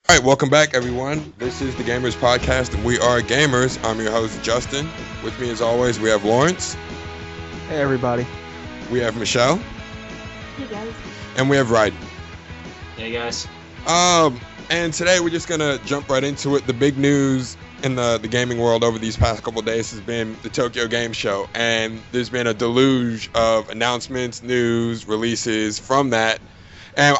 All right, welcome back, everyone. This is the Gamers Podcast, and we are gamers. I'm your host, Justin. With me, as always, we have Lawrence, Hey everybody. we have Michelle, Hey guys. and we have Ryden. Hey guys. And today we're just gonna jump right into it. The big news in the gaming world over these past couple of days has been the Tokyo Game Show, and there's been a deluge of announcements, news, releases from that. And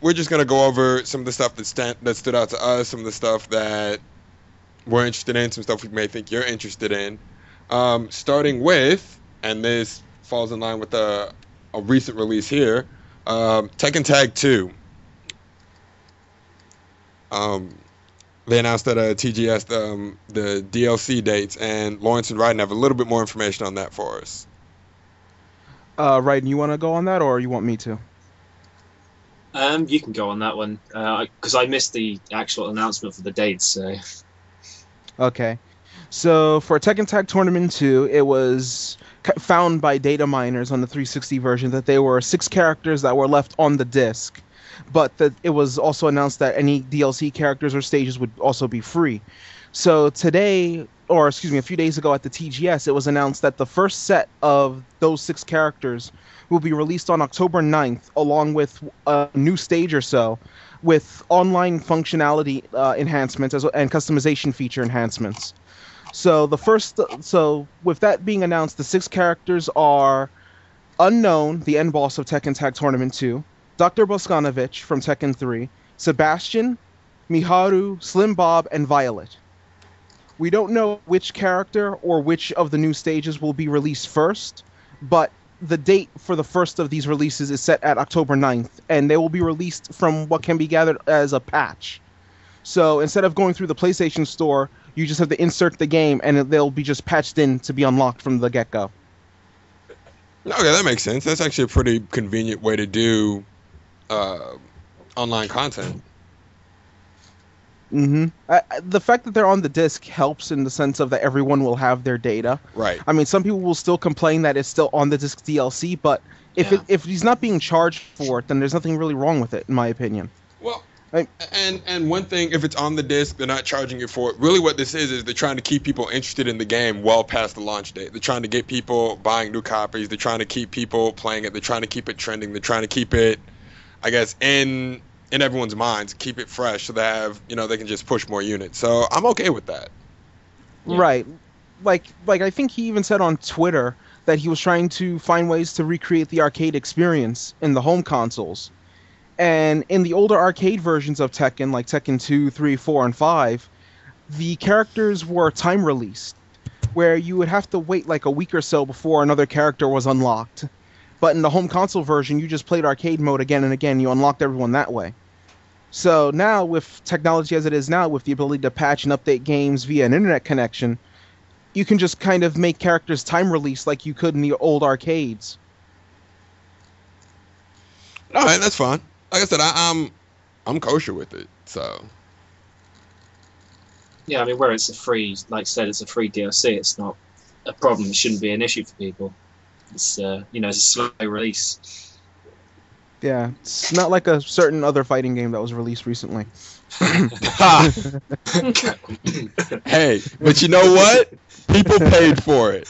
we're just gonna go over some of the stuff that stood out to us, some of the stuff that we're interested in, some stuff we may think you're interested in. Starting with, and this falls in line with a recent release here, Tekken Tag 2. They announced at TGS the DLC dates, and Lawrence and Ryden have a little bit more information on that for us. Ryden, you want to go on that, or you want me to? You can go on that one because I missed the actual announcement for the dates. So Okay. So for Tekken Tag Tournament 2, it was found by data miners on the 360 version that there were 6 characters that were left on the disc, but that it was also announced that any DLC characters or stages would also be free. So today, or excuse me, a few days ago at the TGS, it was announced that the first set of those 6 characters will be released on October 9th, along with a new stage or so, with online functionality enhancements and customization feature enhancements. So with that being announced, the 6 characters are Unknown, the end boss of Tekken Tag Tournament 2, Dr. Boskanovich from Tekken 3, Sebastian, Miharu, Slim Bob, and Violet. We don't know which character or which of the new stages will be released first, but the date for the first of these releases is set at October 9th, and they will be released from what can be gathered as a patch. So instead of going through the PlayStation Store, you just have to insert the game, and they'll be just patched in to be unlocked from the get-go. Okay, that makes sense. That's actually a pretty convenient way to do online content. The fact that they're on the disc helps in the sense of that everyone will have their data. Right. I mean, some people will still complain that it's still on the disc DLC, but if he's not being charged for it, then there's nothing really wrong with it, in my opinion. Well, and one thing, if it's on the disc, they're not charging you for it. Really what this is they're trying to keep people interested in the game well past the launch date. They're trying to get people buying new copies. They're trying to keep people playing it. They're trying to keep it trending. They're trying to keep it, I guess, in everyone's minds, keep it fresh so they have, they can just push more units. So I'm okay with that. Yeah. Right. Like I think he even said on Twitter that he was trying to find ways to recreate the arcade experience in the home consoles. And in the older arcade versions of Tekken, like Tekken 2, 3, 4, and 5, the characters were time released, where you would have to wait like a week or so before another character was unlocked. But in the home console version, you just played arcade mode again and again. You unlocked everyone that way. So now, with technology as it is now, with the ability to patch and update games via an internet connection, you can just kind of make characters time release like you could in the old arcades. All right, that's fine. Like I said, I'm kosher with it. So yeah, I mean, where it's a free, like I said, it's a free DLC. It's not a problem. It shouldn't be an issue for people. It's it's a slow release. Yeah, it's not like a certain other fighting game that was released recently. Hey, but you know what? People paid for it.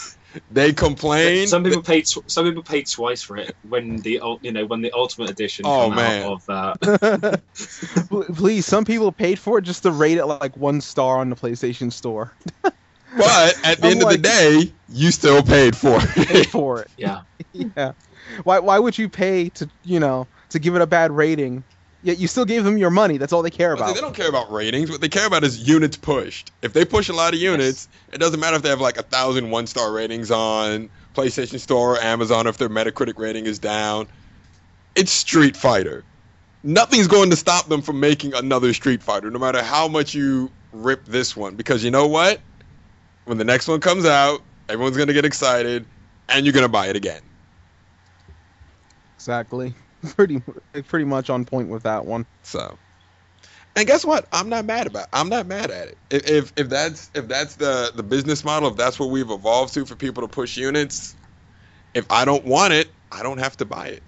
They complained. Some people paid. Some people paid twice for it when the Ultimate Edition Oh, came man. out of that. Please, some people paid for it just to rate it like 1 star on the PlayStation Store. But at the end of the day, you still paid for it. Pay for it. Yeah. Yeah. Why would you pay to give it a bad rating? Yet you still gave them your money. That's all they care about. They don't care about ratings. What they care about is units pushed. If they push a lot of units, it doesn't matter if they have like 1,000 1-star ratings on PlayStation Store or Amazon, or if their Metacritic rating is down. It's Street Fighter. Nothing's going to stop them from making another Street Fighter, no matter how much you rip this one. Because you know what? When the next one comes out, everyone's going to get excited, and you're going to buy it again. Exactly. Pretty much on point with that one. So, and guess what? I'm not mad at it. If that's the business model, if that's what we've evolved to for people to push units, if I don't want it, I don't have to buy it.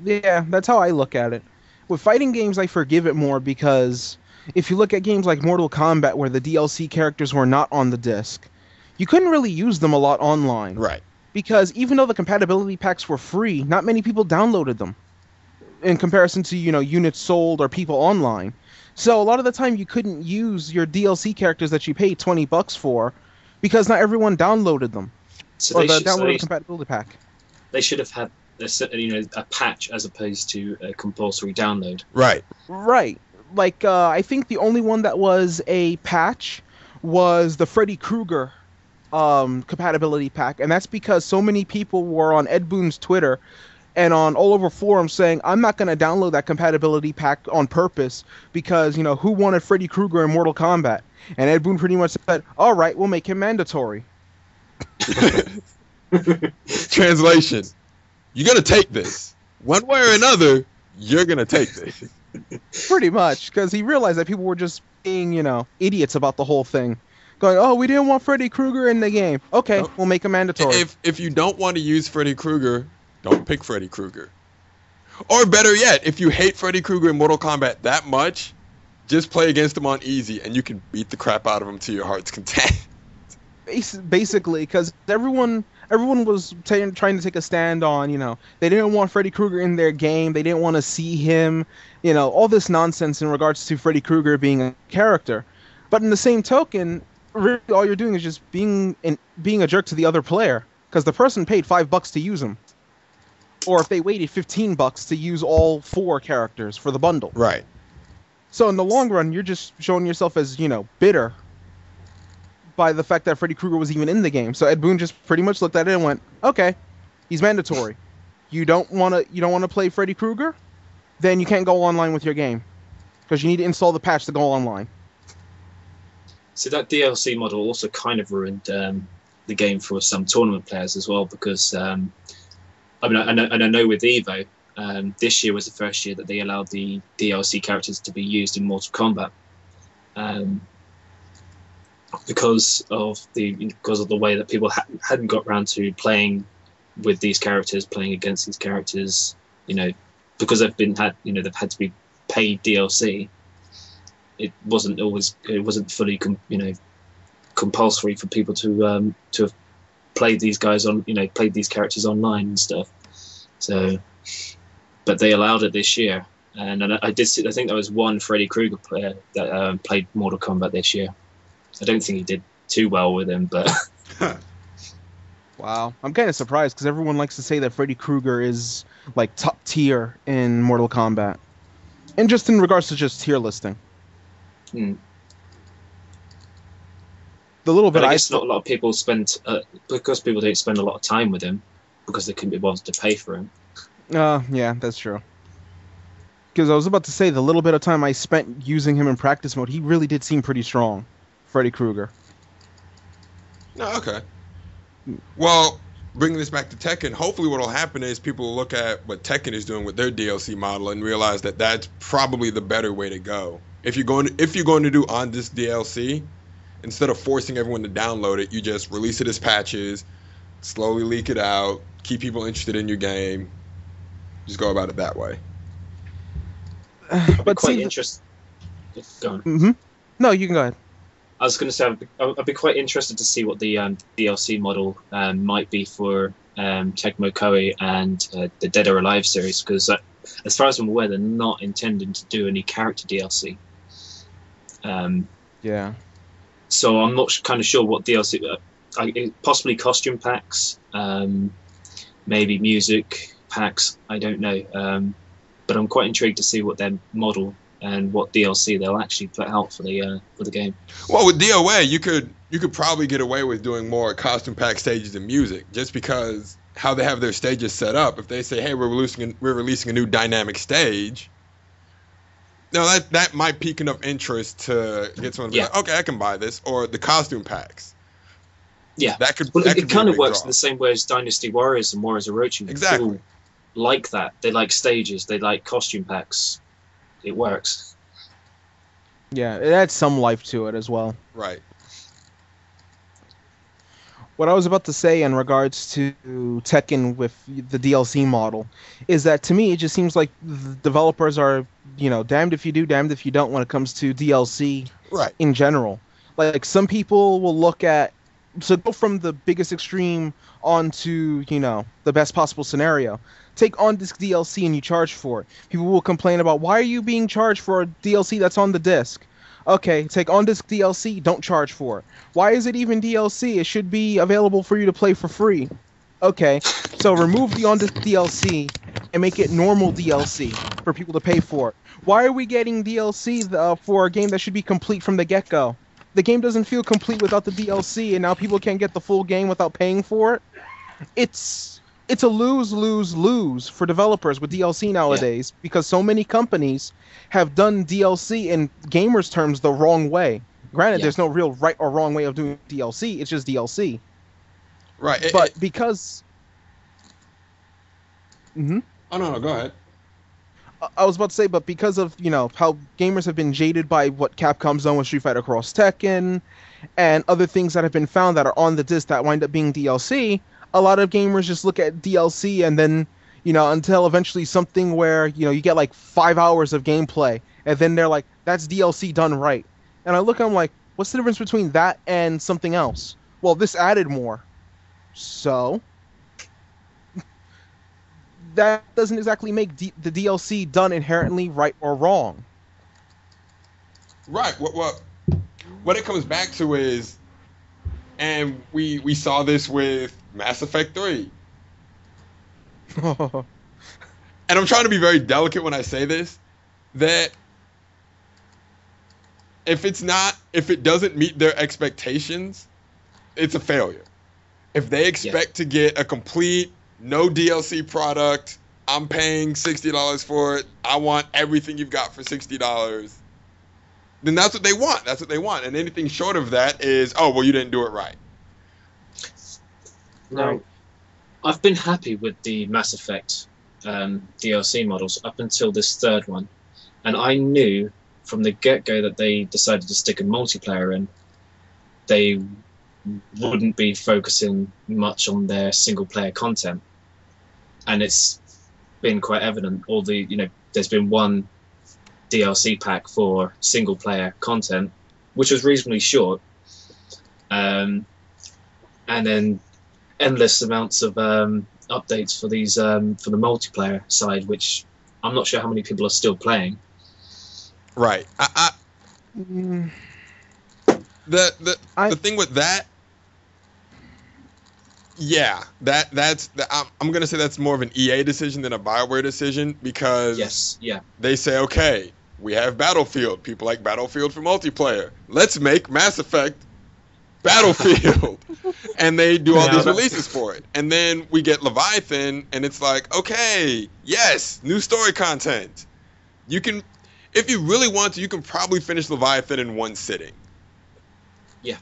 Yeah, that's how I look at it. With fighting games, I forgive it more because if you look at games like Mortal Kombat, where the DLC characters were not on the disc, you couldn't really use them a lot online. Right. Because even though the compatibility packs were free, not many people downloaded them in comparison to, units sold or people online. So a lot of the time you couldn't use your DLC characters that you paid $20 for because not everyone downloaded them. So Or they the should, downloaded compatibility pack. they should have had a patch as opposed to a compulsory download. Right. Right. Like, I think the only one that was a patch was the Freddy Krueger compatibility pack, and that's because so many people were on Ed Boon's Twitter and on all over forums saying, I'm not going to download that compatibility pack on purpose because, who wanted Freddy Krueger in Mortal Kombat? And Ed Boon pretty much said, all right, we'll make him mandatory. Translation. You're going to take this. One way or another, you're going to take this. Pretty much, because he realized that people were just being, idiots about the whole thing. Going, oh, we didn't want Freddy Krueger in the game. Okay, Nope. we'll make him mandatory. If you don't want to use Freddy Krueger, don't pick Freddy Krueger. Or better yet, if you hate Freddy Krueger in Mortal Kombat that much, just play against him on easy, and you can beat the crap out of him to your heart's content. Basically, because everyone was trying to take a stand on, they didn't want Freddy Krueger in their game. They didn't want to see him, all this nonsense in regards to Freddy Krueger being a character. But in the same token, really all you're doing is just being a jerk to the other player, because the person paid $5 to use him. Or if they waited $15 to use all 4 characters for the bundle. Right. So in the long run, you're just showing yourself as, bitter by the fact that Freddy Krueger was even in the game. So Ed Boon just pretty much looked at it and went, okay, he's mandatory. You don't want to play Freddy Krueger? Then you can't go online with your game. Because you need to install the patch to go online. So that DLC model also kind of ruined the game for some tournament players as well, because I know with Evo, this year was the first year that they allowed the DLC characters to be used in Mortal Kombat, because of the way that people hadn't got around to playing with these characters, playing against these characters, because they've had to be paid DLC. It wasn't fully compulsory for people to have played these guys played these characters online and stuff. So, but they allowed it this year, and I did see. I think there was one Freddy Krueger player that played Mortal Kombat this year. I don't think he did too well with him, but Wow, I'm kind of surprised because everyone likes to say that Freddy Krueger is like top tier in Mortal Kombat, and just in regards to just tier listing. The little bit I guess not a lot of people spend because people don't spend a lot of time with him because they couldn't be bothered to pay for him. Yeah, that's true. Because I was about to say, the little bit of time I spent using him in practice mode, he really did seem pretty strong, Freddy Krueger. No, okay. Well, bringing this back to Tekken, hopefully what will happen is people will look at what Tekken is doing with their DLC model and realize that that's probably the better way to go. If you're going to do on this DLC, instead of forcing everyone to download it, you just release it as patches, slowly leak it out, keep people interested in your game. Just go about it that way. But quite interesting. Go on. Mm-hmm. No, you can go ahead. I was going to say I'd be quite interested to see what the DLC model might be for Tecmo Koei and the Dead or Alive series, because as far as I'm aware, they're not intending to do any character DLC. Yeah. So I'm not kind of sure what DLC. Possibly costume packs, maybe music packs. I don't know. But I'm quite intrigued to see what their model and what DLC they'll actually put out for the game. Well, with DOA, you could probably get away with doing more costume pack stages and music, just because how they have their stages set up. If they say, "Hey, we're releasing a new dynamic stage," now that might pique enough interest to get someone to be like, "Okay, I can buy this," or the costume packs. Yeah, that could. Well, that it could kind of works draw. in the same way as Dynasty Warriors and Warriors Orochi. Exactly. People like that. They like stages. They like costume packs. It works. Yeah, it adds some life to it as well. Right. What I was about to say in regards to Tekken with the DLC model is that to me it just seems like the developers are, damned if you do, damned if you don't when it comes to DLC Right. in general. Like some people will look at so go from the biggest extreme onto, the best possible scenario. Take on disc DLC and you charge for it. People will complain about why are you being charged for a DLC that's on the disc? Okay, take on disc DLC, don't charge for it. Why is it even DLC? It should be available for you to play for free. Okay, so remove the on disc DLC and make it normal DLC for people to pay for. Why are we getting DLC for a game that should be complete from the get-go? The game doesn't feel complete without the DLC, and now people can't get the full game without paying for it. It's a lose-lose-lose for developers with DLC nowadays because so many companies have done DLC in gamers' terms the wrong way. Granted, there's no real right or wrong way of doing DLC. It's just DLC. Right. Because... Mm-hmm. Oh, no, go ahead. I was about to say, but because of, how gamers have been jaded by what Capcom's done with Street Fighter Cross Tekken and other things that have been found that are on the disc that wind up being DLC, a lot of gamers just look at DLC and then, until eventually something where, you get like 5 hours of gameplay and then they're like, that's DLC done right. And I look, I'm like, what's the difference between that and something else? Well, this added more. So... that doesn't exactly make the DLC done inherently right or wrong. Right. What it comes back to is, and we saw this with Mass Effect 3. And I'm trying to be very delicate when I say this, that if it doesn't meet their expectations, it's a failure. If they expect to get a complete no DLC product, I'm paying $60 for it, I want everything you've got for $60, then that's what they want. That's what they want. And anything short of that is, oh, well, you didn't do it right. Now, I've been happy with the Mass Effect DLC models up until this third one. And I knew from the get-go that they decided to stick a multiplayer in, they wouldn't be focusing much on their single-player content. And it's been quite evident. There's been one DLC pack for single-player content, which was reasonably short, and then endless amounts of updates for these for the multiplayer side, which I'm not sure how many people are still playing. Right. The thing with that. Yeah, I'm gonna say that's more of an EA decision than a BioWare decision because they say, okay, we have Battlefield. People like Battlefield for multiplayer. Let's make Mass Effect Battlefield, and they do all these releases for it. And then we get Leviathan, and it's like, okay, yes, new story content. You can, if you really want to, you can probably finish Leviathan in one sitting. Yeah.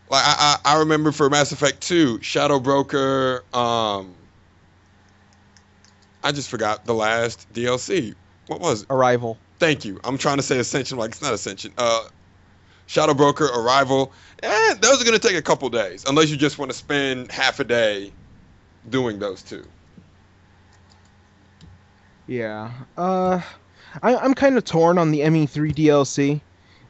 Like I remember for Mass Effect 2, Shadow Broker, I just forgot the last DLC. What was it? Arrival. Thank you. I'm trying to say Ascension, like it's not Ascension. Shadow Broker, Arrival. Those are going to take a couple days, unless you just want to spend half a day doing those two. Yeah. I'm kind of torn on the ME3 DLC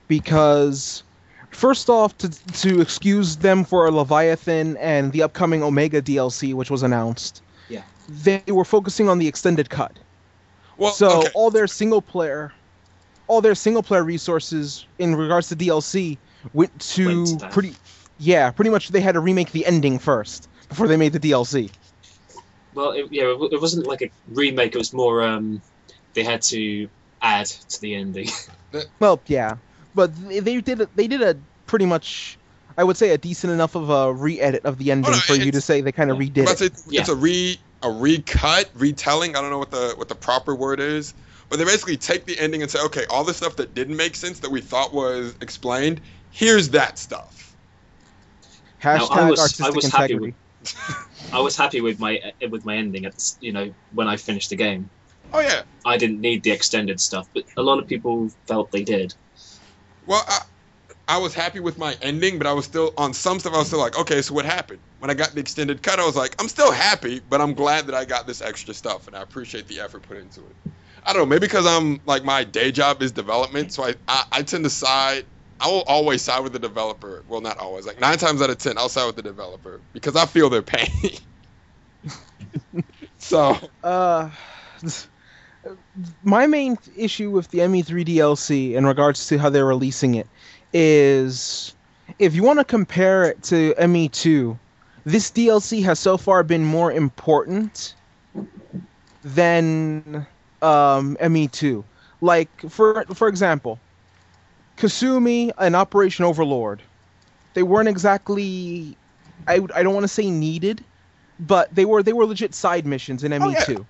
because... First off, to excuse them for Leviathan and the upcoming Omega DLC, which was announced, they were focusing on the extended cut. Well, so all their single player resources in regards to DLC went to pretty much they had to remake the ending first before they made the DLC. Well, it wasn't like a remake. It was more they had to add to the ending. Well, yeah. But they did a pretty much, I would say, a decent enough of a re-edit of the ending for you to say they kind of redid it. It's a recut, retelling. I don't know what the proper word is, but they basically take the ending and say, okay, all the stuff that didn't make sense that we thought was explained, here's that stuff. Hashtag artistic integrity. I was happy with my ending at when I finished the game. Oh yeah. I didn't need the extended stuff, but a lot of people felt they did. Well, I was happy with my ending, but I was still on some stuff. I was still like, okay, so what happened? When I got the extended cut, I was like, I'm still happy, but I'm glad that I got this extra stuff, and I appreciate the effort put into it. I don't know, maybe because I'm like my day job is development, so I tend to side. I will always side with the developer. Well, not always. Like 9 times out of 10, I'll side with the developer because I feel their pain. So, my main issue with the ME3 DLC in regards to how they're releasing it is, if you want to compare it to ME2, this DLC has so far been more important than ME2. Like, for example, Kasumi and Operation Overlord, they weren't exactly, I don't want to say needed, but they were legit side missions in ME2.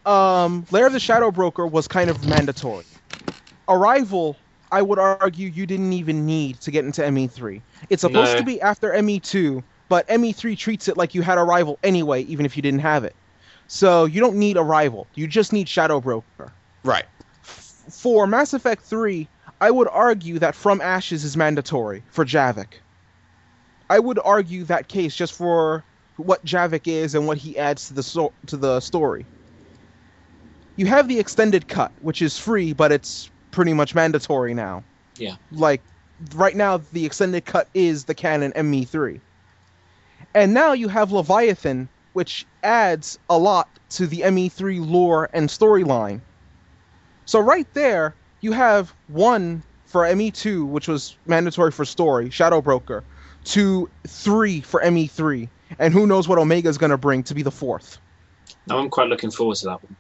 Oh, yeah. Lair of the Shadow Broker was kind of mandatory. Arrival, I would argue you didn't even need to get into ME3. It's supposed to be after ME2, but ME3 treats it like you had Arrival anyway, even if you didn't have it. So you don't need Arrival. You just need Shadow Broker. Right. For Mass Effect 3, I would argue that From Ashes is mandatory for Javik. I would argue that case just for what Javik is and what he adds to the story. You have the extended cut, which is free, but it's pretty much mandatory now. Yeah. Like, right now, the extended cut is the canon ME3. And now you have Leviathan, which adds a lot to the ME3 lore and storyline. So right there, you have 1 for ME2, which was mandatory for story, Shadow Broker, to 3 for ME3. And who knows what Omega's going to bring to be the 4th. Now, I'm quite looking forward to that one.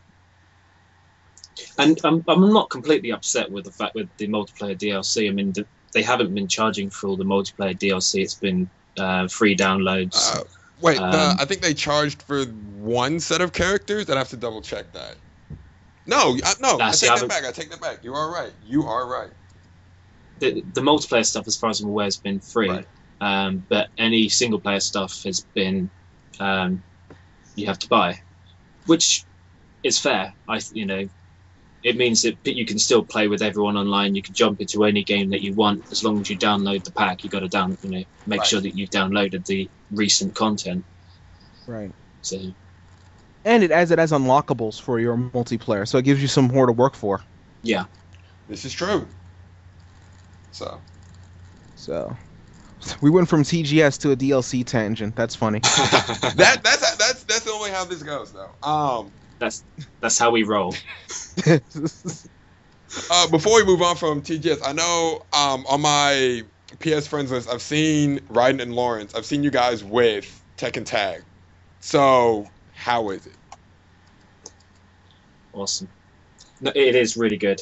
And I'm not completely upset with the fact with the multiplayer DLC. I mean, they haven't been charging for all the multiplayer DLC. It's been free downloads. I think they charged for 1 set of characters. I'd have to double check that. No, I take that back. You are right. The multiplayer stuff, as far as I'm aware, has been free. Right. But any single player stuff has been you have to buy, which is fair. It means that you can still play with everyone online. You can jump into any game that you want as long as you download the pack. You got to make sure that you've downloaded the recent content. Right. So. And it adds unlockables for your multiplayer, so it gives you some more to work for. Yeah. This is true. So we went from TGS to a DLC tangent. That's funny. That's only how this goes, though. That's how we roll. Before we move on from TGS, I know on my PS friends list, I've seen Raiden and Lawrence. I've seen you guys with Tekken Tag. So, how is it? Awesome. No, it is really good.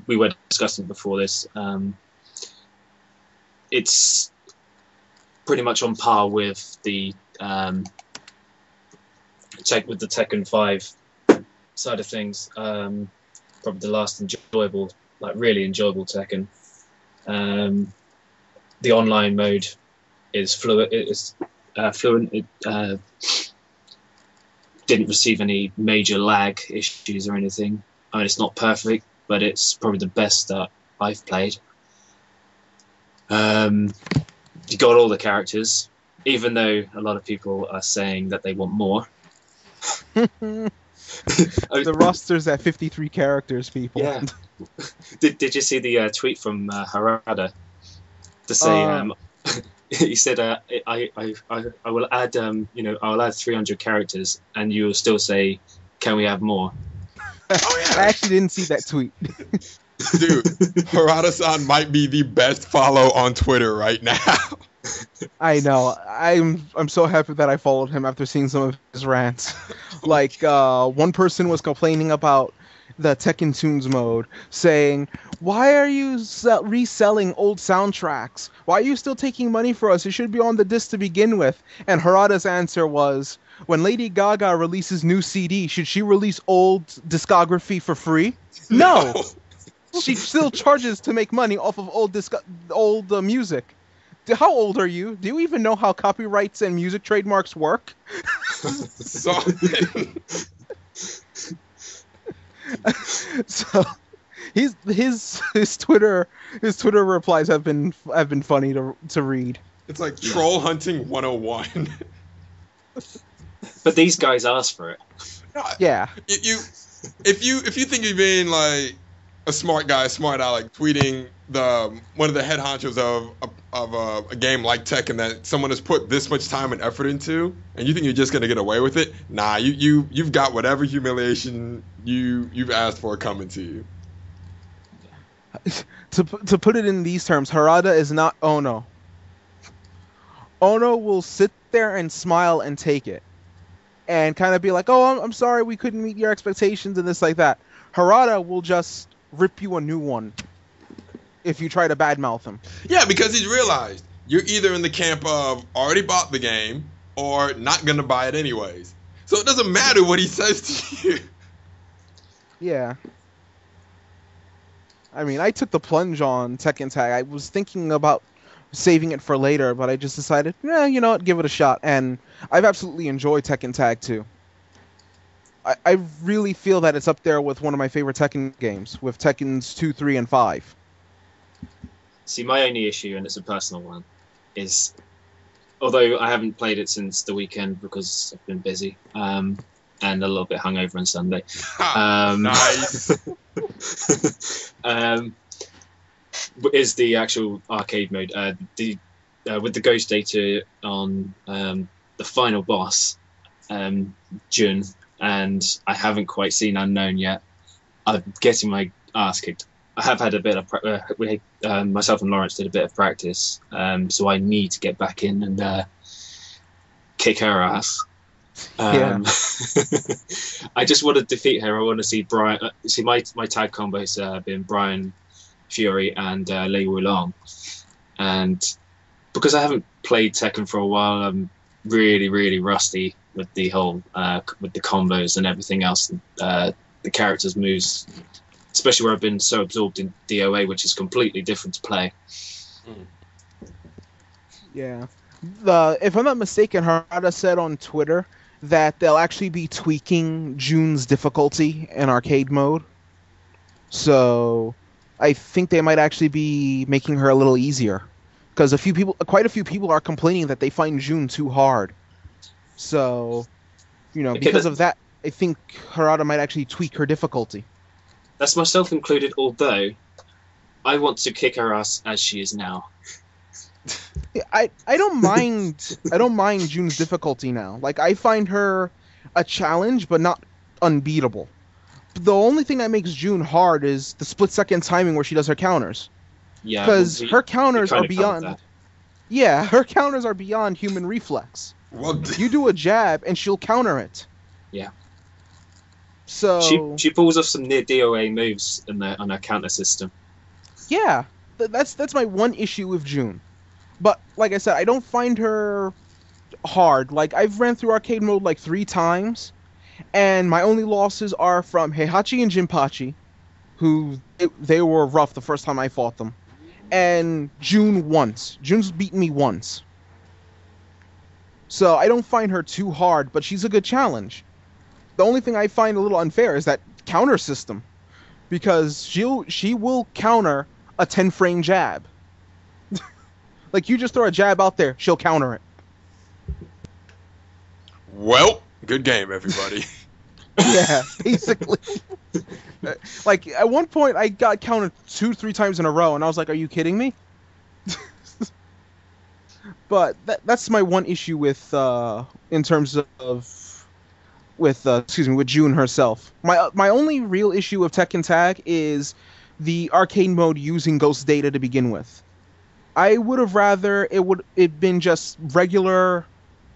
We were discussing before this. It's pretty much on par with the Tekken 5 side of things. Probably the last really enjoyable Tekken. The online mode is fluent. It didn't receive any major lag issues or anything. I mean, it's not perfect, but it's probably the best that I've played. You got all the characters, even though a lot of people are saying that they want more. The roster's at 53 characters, people. Yeah. Did you see the tweet from Harada to say he said I will add I'll add 300 characters and you will still say, can we have more? Oh yeah. I actually didn't see that tweet. Dude, Harada-san might be the best follow on Twitter right now. I know. I'm so happy that I followed him after seeing some of his rants. Like, one person was complaining about the Tekken Tunes mode, saying, why are you reselling old soundtracks? Why are you still taking money for us? It should be on the disc to begin with. And Harada's answer was, when Lady Gaga releases new CD, should she release old discography for free? No! She still charges to make money off of old music. How old are you? Do you even know how copyrights and music trademarks work? So his Twitter replies have been funny to read. It's like troll hunting 101. But these guys asked for it. Yeah. If you think you're being like a smart guy, smart aleck, tweeting one of the head honchos of a game like Tekken that someone has put this much time and effort into, and you think you're just gonna get away with it? Nah, you've got whatever humiliation you've asked for coming to you. To put it in these terms, Harada is not Ono. Ono will sit there and smile and take it, and kind of be like, "Oh, I'm sorry, we couldn't meet your expectations," and this like that. Harada will just rip you a new one if you try to badmouth him. Yeah, because he's realized you're either in the camp of already bought the game or not gonna buy it anyways. So it doesn't matter what he says to you. Yeah. I mean, I took the plunge on Tekken Tag. I was thinking about saving it for later, but I just decided, you know what, give it a shot. And I've absolutely enjoyed Tekken Tag too. I really feel that it's up there with one of my favorite Tekken games, with Tekkens 2, 3, and 5. See, my only issue, and it's a personal one, is although I haven't played it since the weekend because I've been busy and a little bit hungover on Sunday. Nice. Is the actual arcade mode with the ghost data on the final boss, Jun, and I haven't quite seen Unknown yet. I'm getting my ass kicked. I have had a bit of myself and Lawrence did a bit of practice, so I need to get back in and kick her ass. Yeah. I just want to defeat her. I want to see Brian. See my tag combos have been Brian Fury and Lei Wulong, and because I haven't played Tekken for a while, I'm really rusty with the whole with the combos and everything else. The characters' moves, especially where I've been so absorbed in DOA, which is completely different to play. Yeah. If I'm not mistaken, Harada said on Twitter that they'll actually be tweaking Jun's difficulty in arcade mode. So I think they might actually be making her a little easier. Because quite a few people are complaining that they find Jun too hard. So, because of that, I think Harada might actually tweak her difficulty. That's myself included, although I want to kick her ass as she is now. I don't mind Jun's difficulty now. Like, I find her a challenge, but not unbeatable. The only thing that makes Jun hard is the split-second timing where she does her counters. Yeah, because her counters are beyond. Yeah, her counters are beyond human reflex. Well, you do a jab and she'll counter it. Yeah. So she pulls off some near DOA moves on her counter system. Yeah, that's my one issue with Jun. But like I said, I don't find her hard. Like, I've ran through arcade mode like 3 times, and my only losses are from Heihachi and Jinpachi, who they were rough the first time I fought them, and Jun once. Jun's beaten me once. So I don't find her too hard, but she's a good challenge. The only thing I find a little unfair is that counter system, because she will counter a 10-frame jab. Like, you just throw a jab out there, she'll counter it. Well, good game, everybody. Yeah, basically. Like, at one point, I got counted 2-3 times in a row, and I was like, are you kidding me? But that's my one issue with, in terms of, with Jun herself. My only real issue with Tekken Tag is the arcade mode using ghost data to begin with. I would have rather it been just regular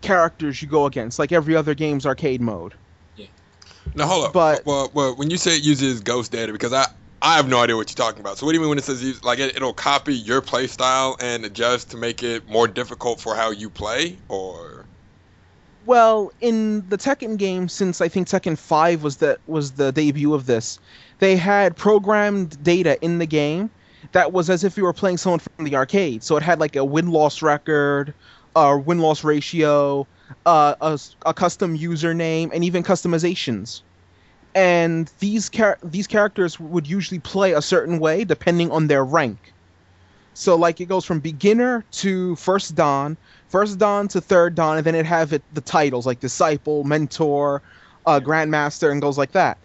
characters you go against, like every other game's arcade mode. Yeah. Now hold up. But well, when you say it uses ghost data, because I have no idea what you're talking about. So what do you mean when it says it'll copy your play style and adjust to make it more difficult for how you play, or? Well, in the Tekken game, since I think Tekken 5 was the debut of this, they had programmed data in the game that was as if you were playing someone from the arcade. So it had like a win-loss record, a win-loss ratio, a custom username, and even customizations. and these characters would usually play a certain way depending on their rank. So like it goes from beginner to first dan to third dan, and then it have the titles like disciple, mentor, grandmaster, and goes like that.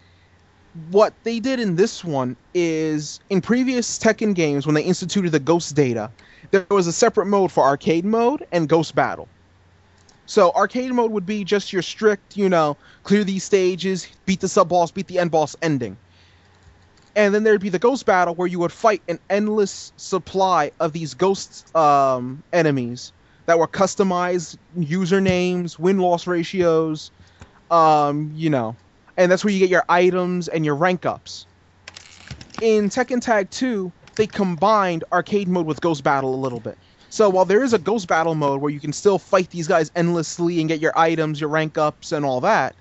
What they did in this one is, in previous Tekken games, when they instituted the ghost data, there was a separate mode for arcade mode and ghost battle. So arcade mode would be just your strict, clear these stages, beat the sub-boss, beat the end boss ending. And then there'd be the ghost battle where you would fight an endless supply of these ghost enemies that were customized usernames, win-loss ratios, and that's where you get your items and your rank ups. In Tekken Tag 2, they combined arcade mode with ghost battle a little bit. So while there is a ghost battle mode where you can still fight these guys endlessly and get your items, your rank ups, and all that,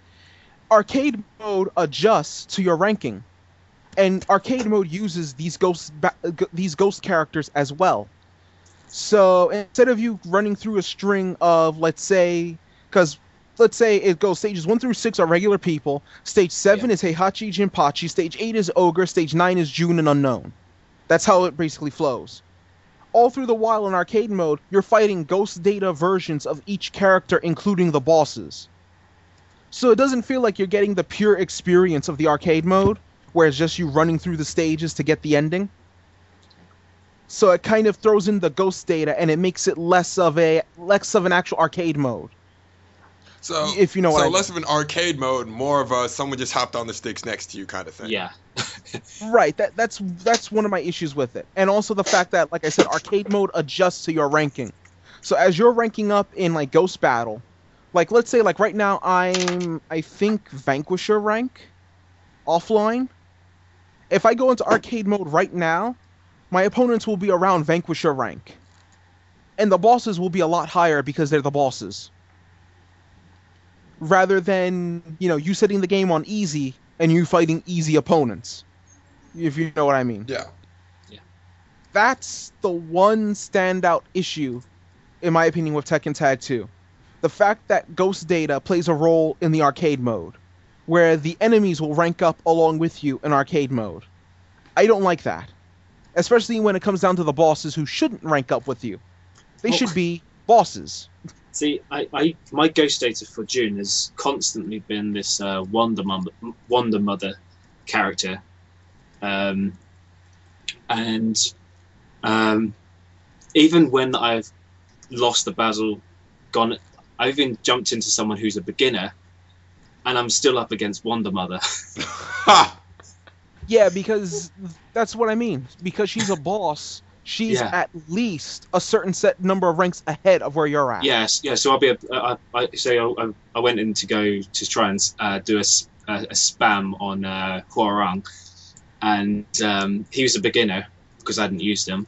arcade mode adjusts to your ranking. And arcade mode uses these ghost characters as well. So instead of you running through a string of, let's say it goes stages 1 through 6 are regular people, stage 7 is Heihachi Jinpachi, stage 8 is Ogre, stage 9 is Jun and Unknown. That's how it basically flows. All through the while in arcade mode, you're fighting ghost data versions of each character, including the bosses. So it doesn't feel like you're getting the pure experience of the arcade mode, where it's just you running through the stages to get the ending. So it kind of throws in the ghost data, and it makes it less of an actual arcade mode. So, if you know what I mean. Less of an arcade mode, more of a someone just hopped on the sticks next to you kind of thing. Yeah. Right. That's one of my issues with it. And also the fact that, like I said, arcade mode adjusts to your ranking. So as you're ranking up in like Ghost Battle, like let's say like right now I think Vanquisher rank offline. If I go into arcade mode right now, my opponents will be around Vanquisher rank. And the bosses will be a lot higher because they're the bosses. Rather than, you setting the game on easy and you fighting easy opponents. If you know what I mean. Yeah. That's the one standout issue, in my opinion, with Tekken Tag 2. The fact that ghost data plays a role in the arcade mode, where the enemies will rank up along with you in arcade mode. I don't like that. Especially when it comes down to the bosses who shouldn't rank up with you. They should be bosses. See, my ghost data for June has constantly been this Wonder Mother character, and even when I've lost the Basil, I've even jumped into someone who's a beginner, and I'm still up against Wonder Mother. Yeah, because that's what I mean. Because she's a boss. She's at least a certain set number of ranks ahead of where you're at. Yes, yeah. So I'll be. I went in to go to try and do a spam on Huarang, and he was a beginner because I hadn't used him,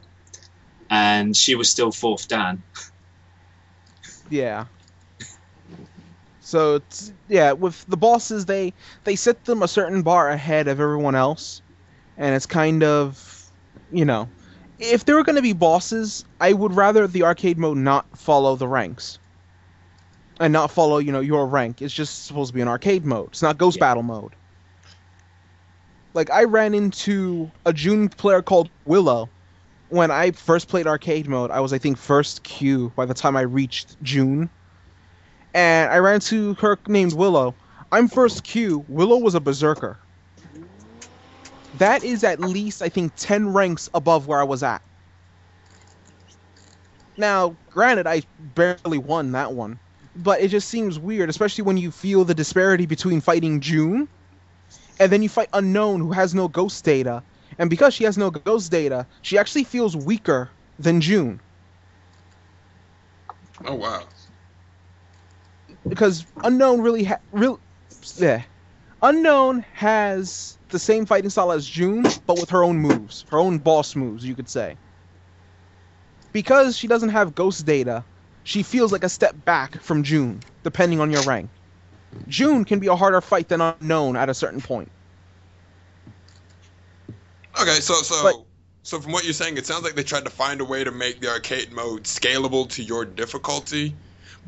and she was still 4th Dan. Yeah. So with the bosses, they set them a certain bar ahead of everyone else, and it's kind of, if there were going to be bosses, I would rather the arcade mode not follow the ranks. And not follow, your rank. It's just supposed to be an arcade mode. It's not Ghost Battle mode. Like, I ran into a June player called Willow. When I first played arcade mode, I was, I think, first queue by the time I reached June. And I ran into her named Willow. I'm first queue. Willow was a berserker. That is at least, I think, 10 ranks above where I was at. Now, granted, I barely won that one. But it just seems weird, especially when you feel the disparity between fighting June, and then you fight Unknown, who has no ghost data. And because she has no ghost data, she actually feels weaker than June. Oh, wow. Because Unknown Unknown has the same fighting style as June, but with her own moves. Her own boss moves, you could say. Because she doesn't have ghost data, she feels like a step back from June, depending on your rank. June can be a harder fight than Unknown at a certain point. Okay, so from what you're saying, it sounds like they tried to find a way to make the arcade mode scalable to your difficulty,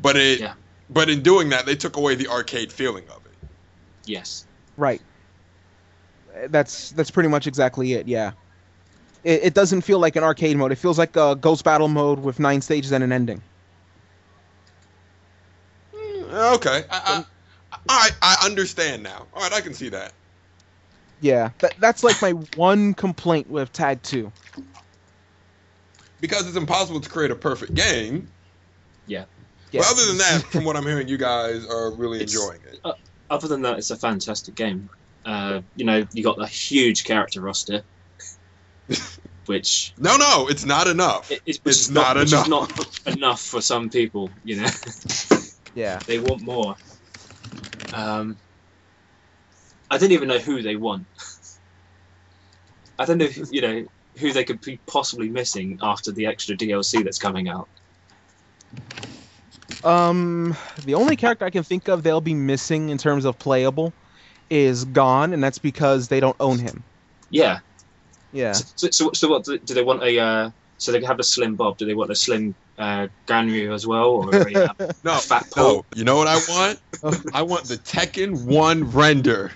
but in doing that, they took away the arcade feeling of it. Yes. Right. That's pretty much exactly it. Yeah. It doesn't feel like an arcade mode. It feels like a Ghost Battle mode with 9 stages and an ending. Okay. I understand now. All right, I can see that. Yeah, that's like my one complaint with Tag 2. Because it's impossible to create a perfect game. Yeah. But other than that, from what I'm hearing, you guys are really enjoying it. Other than that, it's a fantastic game. You know, you got a huge character roster, which No, it's not enough. It's not enough. Which is not enough for some people. You know. Yeah. They want more. I don't even know who they want. I don't know, who they could be possibly missing after the extra DLC that's coming out. The only character I can think of they'll be missing in terms of playable is Gon, and that's because they don't own him. Yeah. Yeah. So what do they want? So they have a Slim Bob. Do they want a Slim Ganryu as well, or no, a Fat Paul? No. You know what I want? I want the Tekken 1 render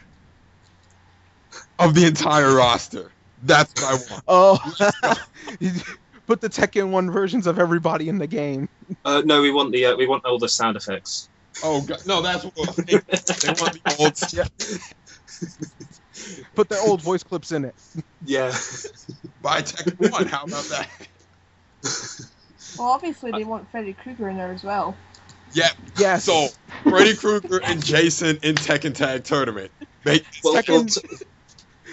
of the entire roster. That's what I want. Oh, put the Tekken 1 versions of everybody in the game. No, we want all the sound effects. Oh God, no, that's what they want the old. Yeah. Put the old voice clips in it. Yeah. Buy Tekken 1. How about that? Well, obviously they want Freddy Krueger in there as well. Yeah. Yes. So Freddy Krueger and Jason in Tekken Tag Tournament.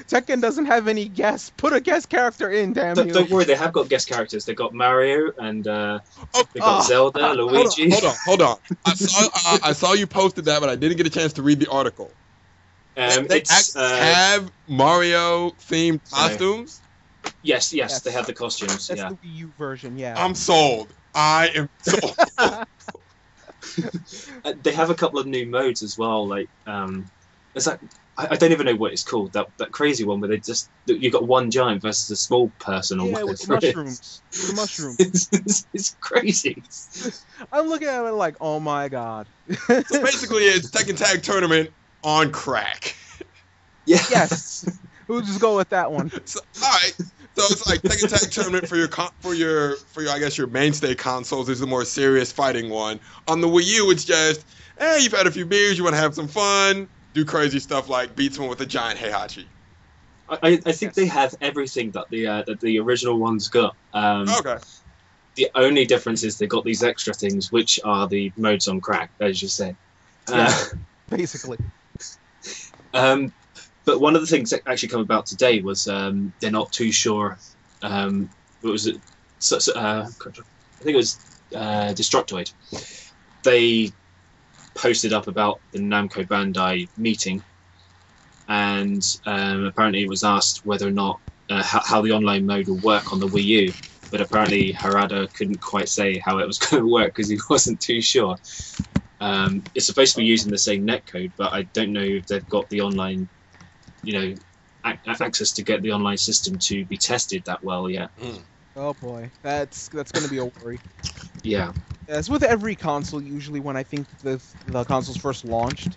Tekken doesn't have any guests. Put a guest character in, damn you. Don't worry, they have got guest characters. They got Mario and they got Zelda, Luigi. Hold on. I saw you posted that, but I didn't get a chance to read the article. They have Mario themed costumes. Yes, they have the costumes. That's the Wii U version. Yeah. I'm sold. I am sold. They have a couple of new modes as well. Like, it's like I don't even know what it's called. That crazy one where you got one giant versus a small person or whatever. With the mushrooms. The mushrooms. It's crazy. I'm looking at it like, oh my god. So basically, it's Tekken Tag Tournament on crack. Yeah. Yes. We'll just go with that one. So, all right. So it's like Tekken Tag Tournament for your I guess your mainstay consoles is the more serious fighting one. On the Wii U, it's just, hey, you've had a few beers, you want to have some fun, do crazy stuff like beat someone with a giant heihachi. I think they have everything that the original ones got. Okay. The only difference is they got these extra things, which are the modes on crack, as you said. Basically. But one of the things that actually come about today was they're not too sure. What was it? I think it was Destructoid. They posted up about the Namco Bandai meeting, and apparently it was asked whether or not how the online mode will work on the Wii U. But apparently Harada couldn't quite say how it was going to work because he wasn't too sure. It's supposed to be using the same netcode, but I don't know if they've got the online, access to get the online system to be tested that well yet. Oh boy, that's going to be a worry. Yeah. As with every console, usually when I think the console's first launched,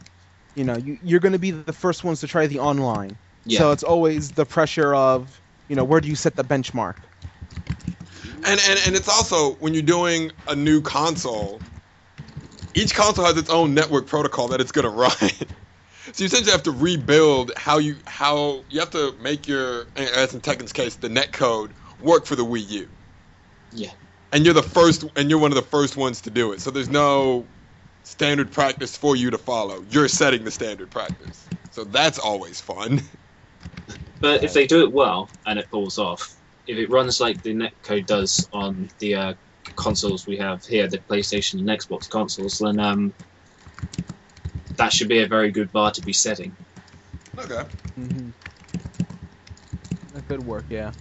you're going to be the first ones to try the online. Yeah. So it's always the pressure of, where do you set the benchmark? And it's also, when you're doing a new console, each console has its own network protocol that it's going to run. So you essentially have to rebuild how you have to make your, as in Tekken's case, the netcode work for the Wii U. Yeah. And you're one of the first ones to do it. So there's no standard practice for you to follow. You're setting the standard practice. So that's always fun. But if they do it well and it pulls off, if it runs like the netcode does on the consoles we have here, the PlayStation and Xbox consoles, then that should be a very good bar to be setting. Okay. Mm-hmm. That could work, yeah.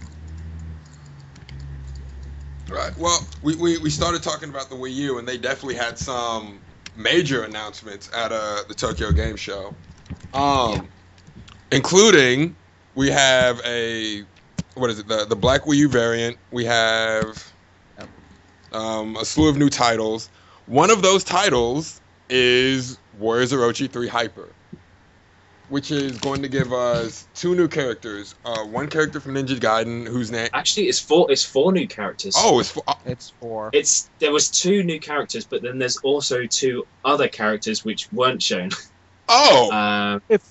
Right. Well, we started talking about the Wii U, and they definitely had some major announcements at the Tokyo Game Show, including we have the Black Wii U variant. We have a slew of new titles. One of those titles is Warriors Orochi 3 Hyper. which is going to give us 2 new characters. One character from Ninja Gaiden, whose name... Actually, it's four new characters. Oh, it's 4. It's 4. There was 2 new characters, but then there's also 2 other characters which weren't shown. Oh! If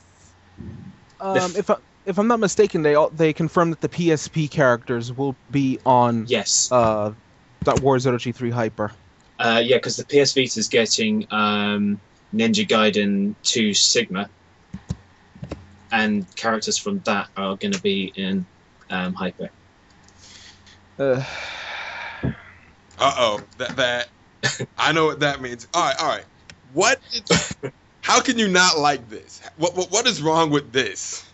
I'm not mistaken, they confirmed that the PSP characters will be on Yes. that Warriors Orochi 3 Hyper. Yeah, because the PS Vita is getting Ninja Gaiden 2 Sigma, and characters from that are going to be in Hyper. Uh-oh. That I know what that means. All right. How can you not like this? What is wrong with this?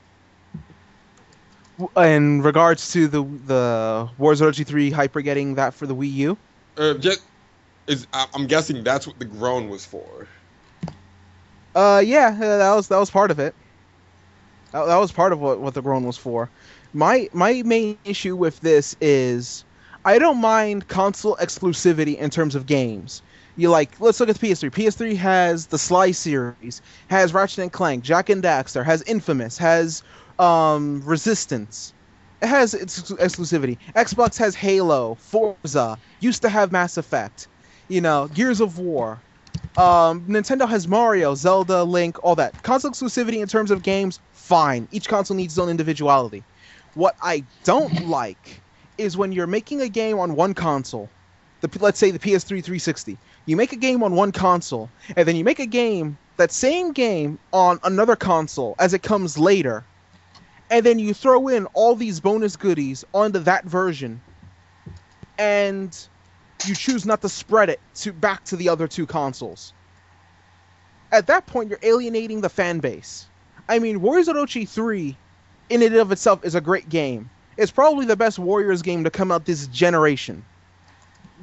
In regards to the Warriors Orochi 3 Hyper getting that for the Wii U? I'm guessing that's what the groan was for. Yeah, that was part of it. That was part of what the groan was for. My main issue with this is I don't mind console exclusivity in terms of games. Let's look at the PS3. PS3 has the Sly series, has Ratchet and Clank, Jak and Daxter, has Infamous, has Resistance. It has its exclusivity. Xbox has Halo, Forza, used to have Mass Effect, Gears of War. Nintendo has Mario, Zelda, Link, all that. Console exclusivity in terms of games, fine. Each console needs its own individuality. What I don't like is when you're making a game on one console, let's say the PS3 360. You make a game on one console, and then you make that same game on another console as it comes later, and then you throw in all these bonus goodies onto that version, and you choose not to spread it back to the other 2 consoles. At that point, you're alienating the fan base. I mean, Warriors Orochi 3, in and of itself, is a great game. It's probably the best Warriors game to come out this generation.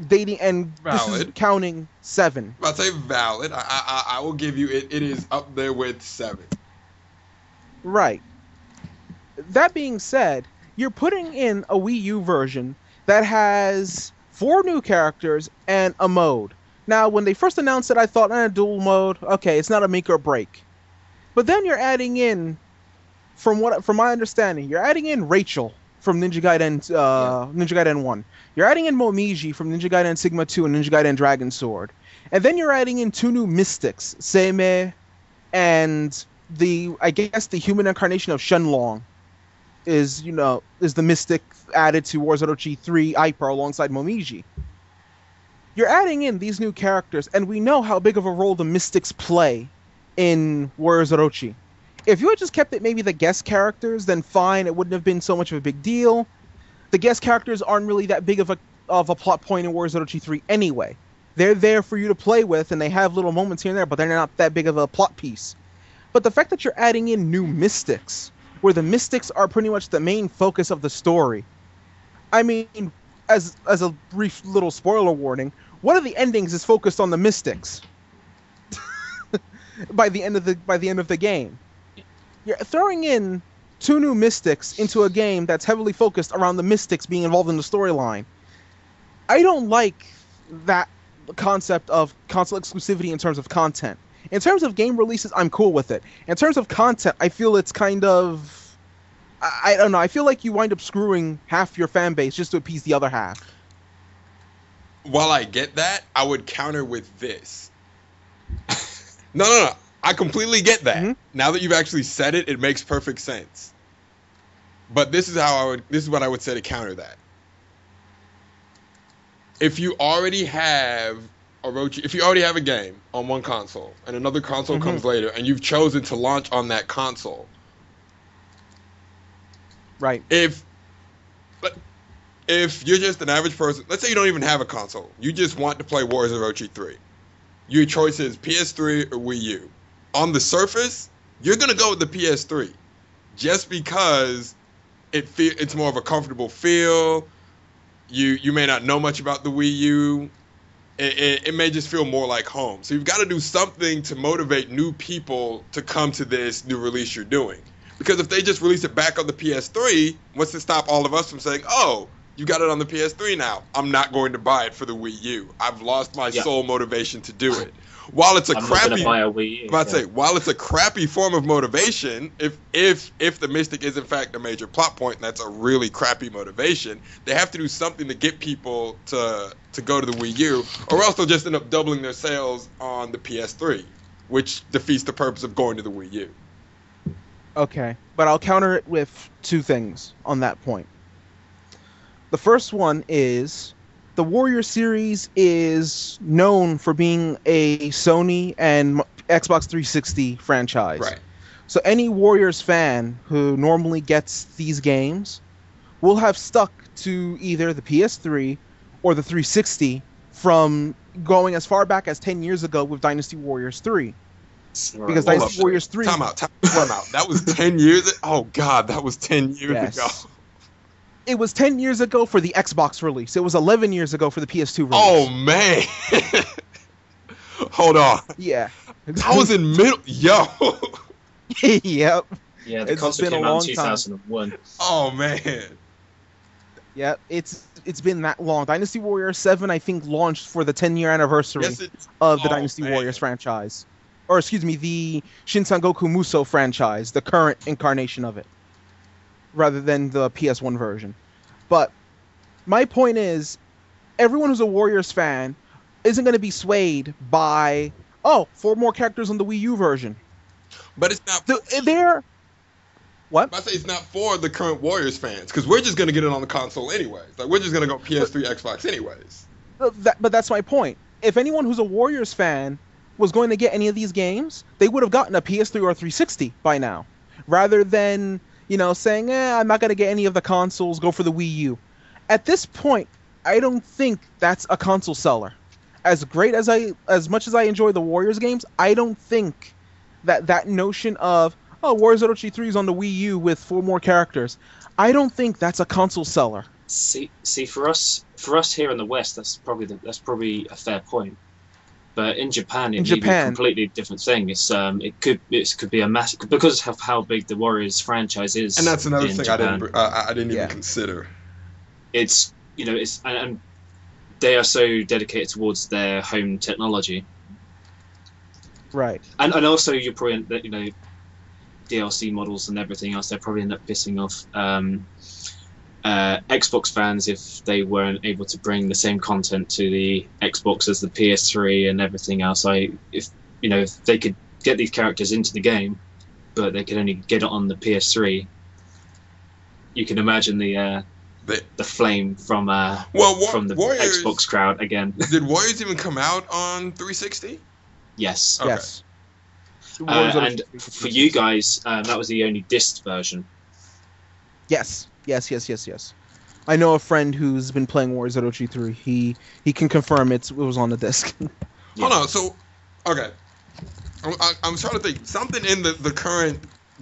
Dating and Valid. This is counting 7. I'll say valid. I will give you it. It is up there with 7. Right. That being said, you're putting in a Wii U version that has 4 new characters and a mode. Now, when they first announced it, I thought, dual mode. Okay, it's not a make or break. But then you're adding in, from my understanding, you're adding in Rachel from Ninja Gaiden 1. You're adding in Momiji from Ninja Gaiden Sigma 2 and Ninja Gaiden Dragon Sword. And then you're adding in 2 new mystics, Seimei and the human incarnation of Shenlong is the mystic added to Warriors Orochi 3 Hyper alongside Momiji. You're adding in these new characters, and we know how big of a role the mystics play in Warriors Orochi. If you had just kept it maybe the guest characters, then fine, it wouldn't have been so much of a big deal. The guest characters aren't really that big of a plot point in Warriors Orochi 3 anyway. They're there for you to play with, and they have little moments here and there, but they're not that big of a plot piece. But the fact that you're adding in new mystics, where the mystics are pretty much the main focus of the story. I mean, as a brief little spoiler warning, one of the endings is focused on the mystics. by the end of the game. You're throwing in 2 new mystics into a game that's heavily focused around the mystics being involved in the storyline. I don't like that concept of console exclusivity in terms of content. In terms of game releases, I'm cool with it. In terms of content, I feel it's kind of... I don't know, I feel like you wind up screwing half your fan base just to appease the other half. While I get that, I would counter with this. No. I completely get that. Mm-hmm. Now that you've actually said it, it makes perfect sense. But this is what I would say to counter that. If you already have Orochi, if you already have a game on one console and another console comes later and you've chosen to launch on that console. Right. If you're just an average person, let's say you don't even have a console, you just want to play Warriors Orochi 3. Your choice is PS3 or Wii U. On the surface, you're going to go with the PS3 just because it's more of a comfortable feel. You may not know much about the Wii U. It may just feel more like home. So you've got to do something to motivate new people to come to this new release you're doing. Because if they just release it back on the PS3, what's to stop all of us from saying, oh, You got it on the PS3 now. I'm not going to buy it for the Wii U. I've lost my sole motivation to do it. While it's a I'm not crappy, gonna buy a Wii U, about to say, while it's a crappy form of motivation, if the Mystic is in fact a major plot point, and that's a really crappy motivation, they have to do something to get people to go to the Wii U, or else they'll just end up doubling their sales on the PS3, which defeats the purpose of going to the Wii U. Okay, but I'll counter it with two things on that point. The first one is the Warrior series is known for being a Sony and Xbox 360 franchise. Right. So any Warriors fan who normally gets these games will have stuck to either the PS3 or the 360 from going as far back as 10 years ago with Dynasty Warriors 3. Because Dynasty Warriors 3... Time out. That was 10 years... Oh, God, that was 10 years ago. It was 10 years ago for the Xbox release. It was 11 years ago for the PS2 release. Oh, man. Hold on. Yeah. I was in middle... Yo. Yep. Yeah, the console came out in 2001. Oh, man. Yeah, it's been that long. Dynasty Warriors 7, I think, launched for the 10-year anniversary of the Dynasty Warriors franchise. Or, excuse me, the Shin Sangoku Musou franchise, the current incarnation of it, rather than the PS1 version. But my point is, everyone who's a Warriors fan isn't going to be swayed by, 4 more characters on the Wii U version. But it's not... What? I say it's not for the current Warriors fans, because we're just going to get it on the console anyways. Like, we're just going to go PS3, Xbox anyways. But that's my point. If anyone who's a Warriors fan was going to get any of these games, they would have gotten a PS3 or 360 by now, rather than, saying, I'm not going to get any of the consoles, go for the Wii U. At this point, I don't think that's a console seller. As much as I enjoy the Warriors games, I don't think that notion of, Warriors Orochi 3 is on the Wii U with 4 more characters, I don't think that's a console seller. See, for us here in the West, that's probably a fair point. But in Japan, it may be a completely different thing. It could be a massive, because of how big the Warriors franchise is. And that's another thing Japan, I didn't even consider. It's and they are so dedicated towards their home technology. Right. And also you're probably DLC models and everything else. They probably end up pissing off Xbox fans if they weren't able to bring the same content to the Xbox as the PS3 and everything else. If they could get these characters into the game, but they could only get it on the PS3, you can imagine the flame from the Warriors, Xbox crowd again. Did Warriors even come out on 360? Yes. Okay. Yes. And for you guys, that was the only disc version. Yes. I know a friend who's been playing Warriors Orochi 3. He can confirm it was on the disc. Hold on. So, okay. I'm trying to think. Something in the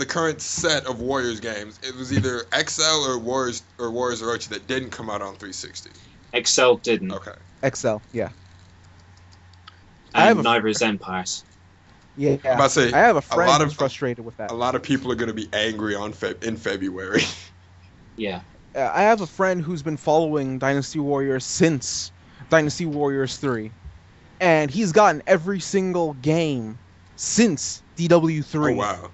current set of Warriors games. It was either XL or Warriors Orochi that didn't come out on 360. XL didn't. Okay. XL, yeah. And neither is Empires. Yeah. I'm about to say, I have a friend who's frustrated with that. A lot of people are going to be angry in February. Yeah. I have a friend who's been following Dynasty Warriors since Dynasty Warriors 3. And he's gotten every single game since DW3. Oh, wow.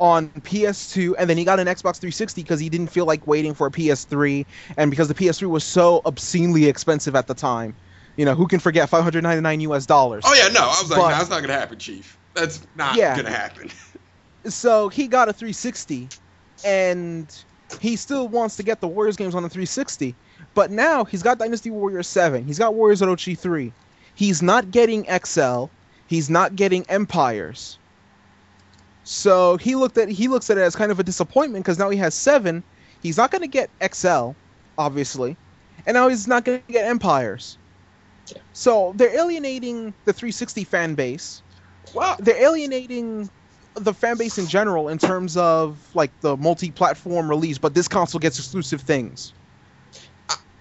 On PS2, and then he got an Xbox 360 because he didn't feel like waiting for a PS3, and because the PS3 was so obscenely expensive at the time. Who can forget $599 US? Oh, yeah, no. I was like, no, that's not going to happen, Chief. That's not going to happen. So he got a 360, and he still wants to get the Warriors games on the 360. But now he's got Dynasty Warriors 7. He's got Warriors Orochi 3. He's not getting XL. He's not getting Empires. So he looks at it as kind of a disappointment because now he has 7. He's not going to get XL, obviously. And now he's not going to get Empires. Yeah. So they're alienating the 360 fan base. Well, they're alienating the fan base in general in terms of like the multi-platform release, but this console gets exclusive things.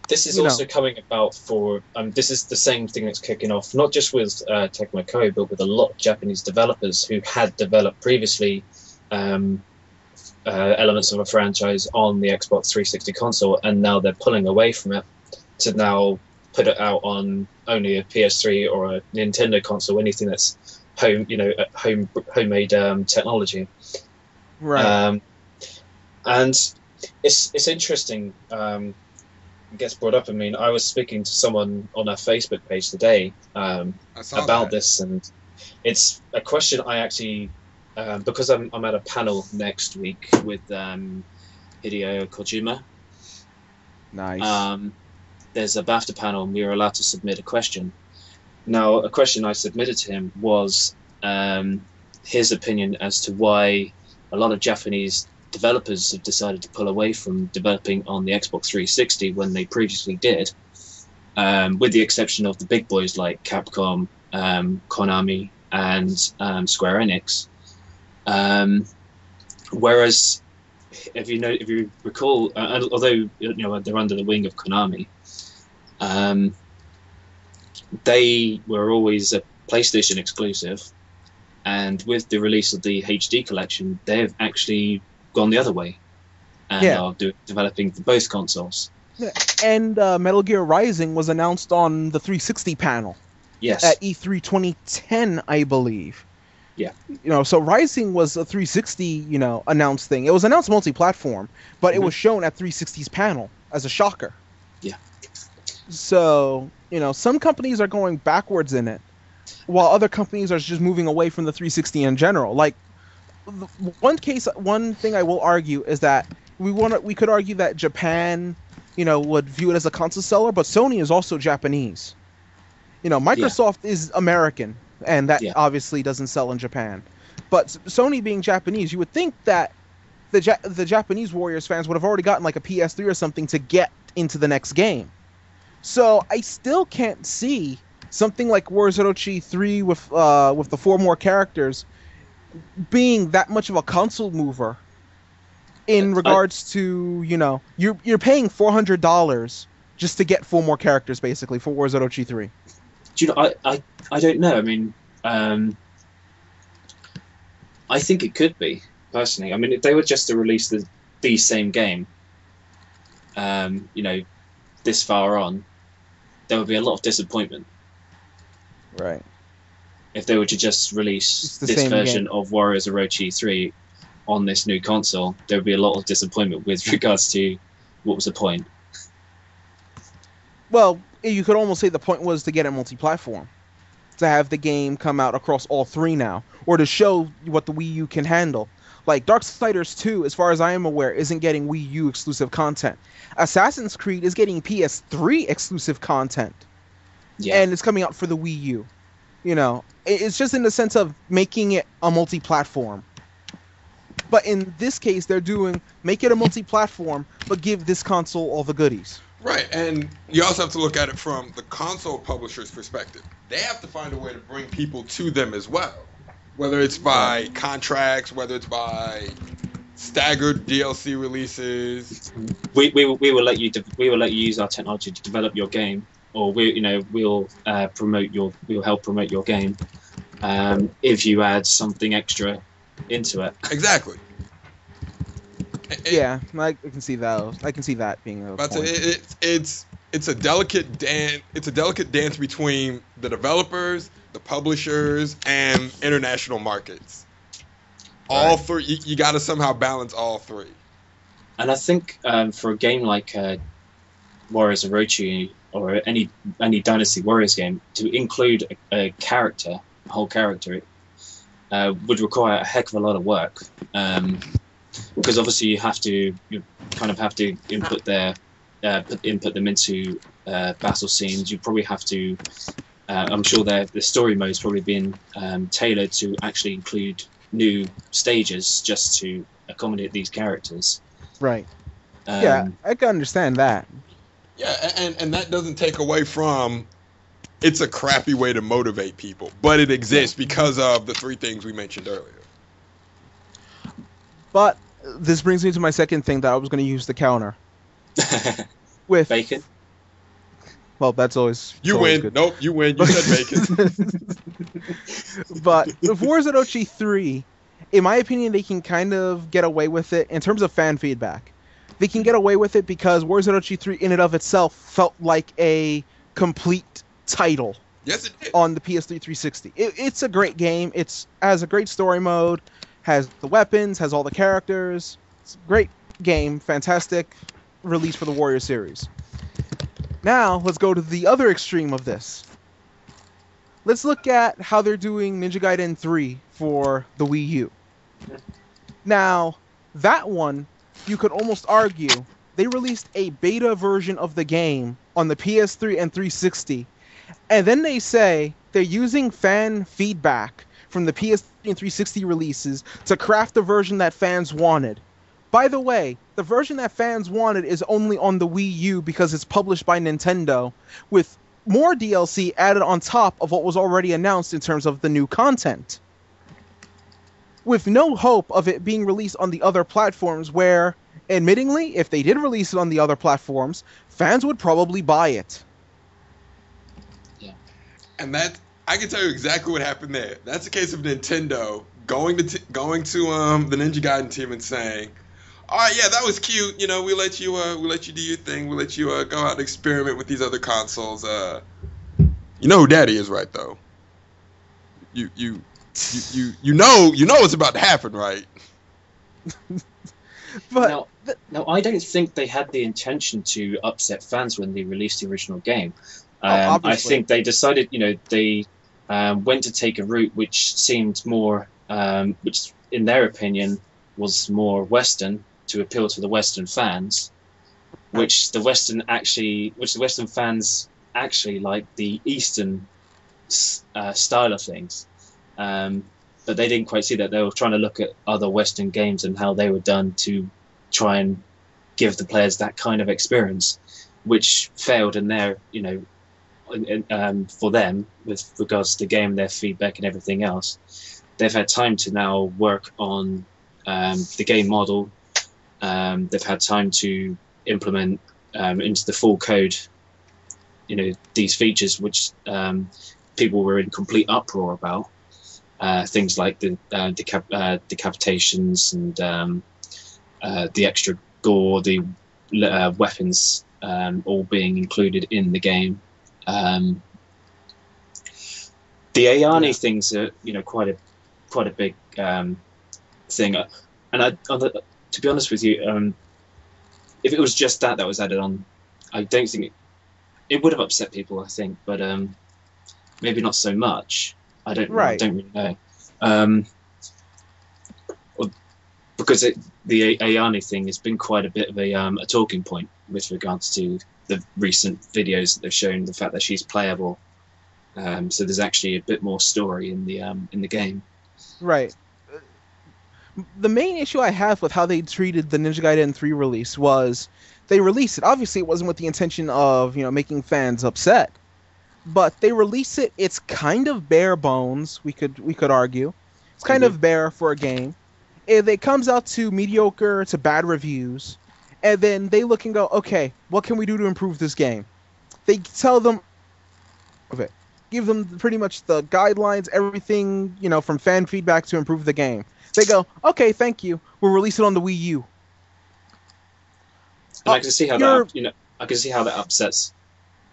This is also coming about for this is the same thing that's kicking off not just with Tecmo Koei, but with a lot of Japanese developers who had developed previously elements of a franchise on the Xbox 360 console, and now they're pulling away from it to now put it out on only a PS3 or a Nintendo console, anything that's homemade technology. Right. And it's interesting. It gets brought up. I mean, I was speaking to someone on our Facebook page today about this, and it's a question I actually, because I'm at a panel next week with Hideo Kojima. Nice. There's a BAFTA panel, and we were allowed to submit a question. Now, a question I submitted to him was his opinion as to why a lot of Japanese developers have decided to pull away from developing on the Xbox 360 when they previously did, with the exception of the big boys like Capcom, Konami, and Square Enix. Whereas, if you recall, although they're under the wing of Konami, they were always a PlayStation exclusive, and with the release of the HD collection, they've actually gone the other way and are developing for both consoles. Yeah. And Metal Gear Rising was announced on the 360 panel. Yes. At E3 2010, I believe. Yeah. So Rising was a 360, announced thing. It was announced multi-platform, but it was shown at 360's panel as a shocker. Yeah. So, some companies are going backwards in it, while other companies are just moving away from the 360 in general. Like, one thing I will argue is that we could argue that Japan, would view it as a console seller, but Sony is also Japanese. Microsoft is American, and that obviously doesn't sell in Japan. But Sony being Japanese, you would think that the Japanese Warriors fans would have already gotten like a PS3 or something to get into the next game. So I still can't see something like Warriors Orochi 3 with the 4 more characters being that much of a console mover in regards to, you're paying $400 just to get 4 more characters basically for Warriors Orochi 3. Do you know, I don't know. I mean, I think it could be, personally. I mean, if they were just to release the same game, this far on, there would be a lot of disappointment. Right. If they were to just release this version of Warriors Orochi 3 on this new console, there would be a lot of disappointment with regards to what was the point. Well, you could almost say the point was to get it multi-platform, to have the game come out across all 3 now, or to show what the Wii U can handle. Like, Darksiders 2, as far as I am aware, isn't getting Wii U exclusive content. Assassin's Creed is getting PS3 exclusive content. Yeah. And it's coming out for the Wii U. It's just in the sense of making it a multi-platform. But in this case, they're make it a multi-platform, but give this console all the goodies. Right, and you also have to look at it from the console publisher's perspective. They have to find a way to bring people to them as well. Whether it's by contracts, whether it's by staggered DLC releases. We will let you use our technology to develop your game, or we'll help promote your game if you add something extra into it. Exactly. Yeah, I can see that. I can see that being a point. It's a delicate dance. It's a delicate dance between the developers, the publishers, and international markets. All 3, you got to somehow balance all 3. And I think for a game like Warriors Orochi or any Dynasty Warriors game, to include a whole character, would require a heck of a lot of work. Because obviously you have to input them into battle scenes. You probably have to. I'm sure the story mode's probably been tailored to actually include new stages just to accommodate these characters. Right. Yeah, I can understand that. Yeah, and that doesn't take away from. It's a crappy way to motivate people, but it exists because of the 3 things we mentioned earlier. But this brings me to my second thing that I was going to use to counter. With bacon? Well, that's always... You win. Good. Nope, you win. You said bacon. But with Warriors Orochi 3, In my opinion, they can kind of get away with it in terms of fan feedback. They can get away with it because Warriors Orochi 3 in and of itself felt like a complete title. Yes, it did. On the PS3 360. It's a great game. It has a great story mode, has the weapons, has all the characters. It's a great game. Fantastic release for the Warrior series. Now, let's go to the other extreme of this. Let's look at how they're doing Ninja Gaiden 3 for the Wii U. Now, that one, you could almost argue, they released a beta version of the game on the PS3 and 360, and then they say they're using fan feedback from the PS3 and 360 releases to craft the version that fans wanted. By the way, the version that fans wanted is only on the Wii U because it's published by Nintendo, with more DLC added on top of what was already announced in terms of the new content. With no hope of it being released on the other platforms where, admittingly, if they did release it on the other platforms, fans would probably buy it. Yeah. And that, I can tell you exactly what happened there. That's a case of Nintendo going to the Ninja Gaiden team and saying, "All right, yeah, that was cute. You know, we let you do your thing. We let you go out and experiment with these other consoles. You know who Daddy is, right? Though. You know what's about to happen, right?" But now, I don't think they had the intention to upset fans when they released the original game. Obviously. I think they decided, they went to take a route which seemed more, which in their opinion was more Western, to appeal to the Western fans, which the Western fans actually like the Eastern style of things. But they didn't quite see that. They were trying to look at other Western games and how they were done to try and give the players that kind of experience, which failed in their, for them with regards to the game, their feedback and everything else. They've had time to now work on the game model. They've had time to implement into the full code, these features which people were in complete uproar about. Things like the decapitations and the extra gore, the weapons all being included in the game. The Ayane things are, quite a big thing. And to be honest with you, if it was just that was added on, I don't think it would have upset people. I think, but maybe not so much. I don't really know. Because the Ayane thing has been quite a bit of a talking point with regards to the recent videos that they've shown, the fact that she's playable. So there's actually a bit more story in the game. Right. The main issue I have with how they treated the Ninja Gaiden 3 release was they released it. Obviously, it wasn't with the intention of making fans upset. But they release it. It's kind of bare bones. We could argue, it's kind of bare for a game. It comes out to mediocre to bad reviews, and then they look and go, okay, what can we do to improve this game? They tell them of it, give them pretty much the guidelines, everything from fan feedback to improve the game. They go, okay, thank you. We'll release it on the Wii U. And I can see how that upsets.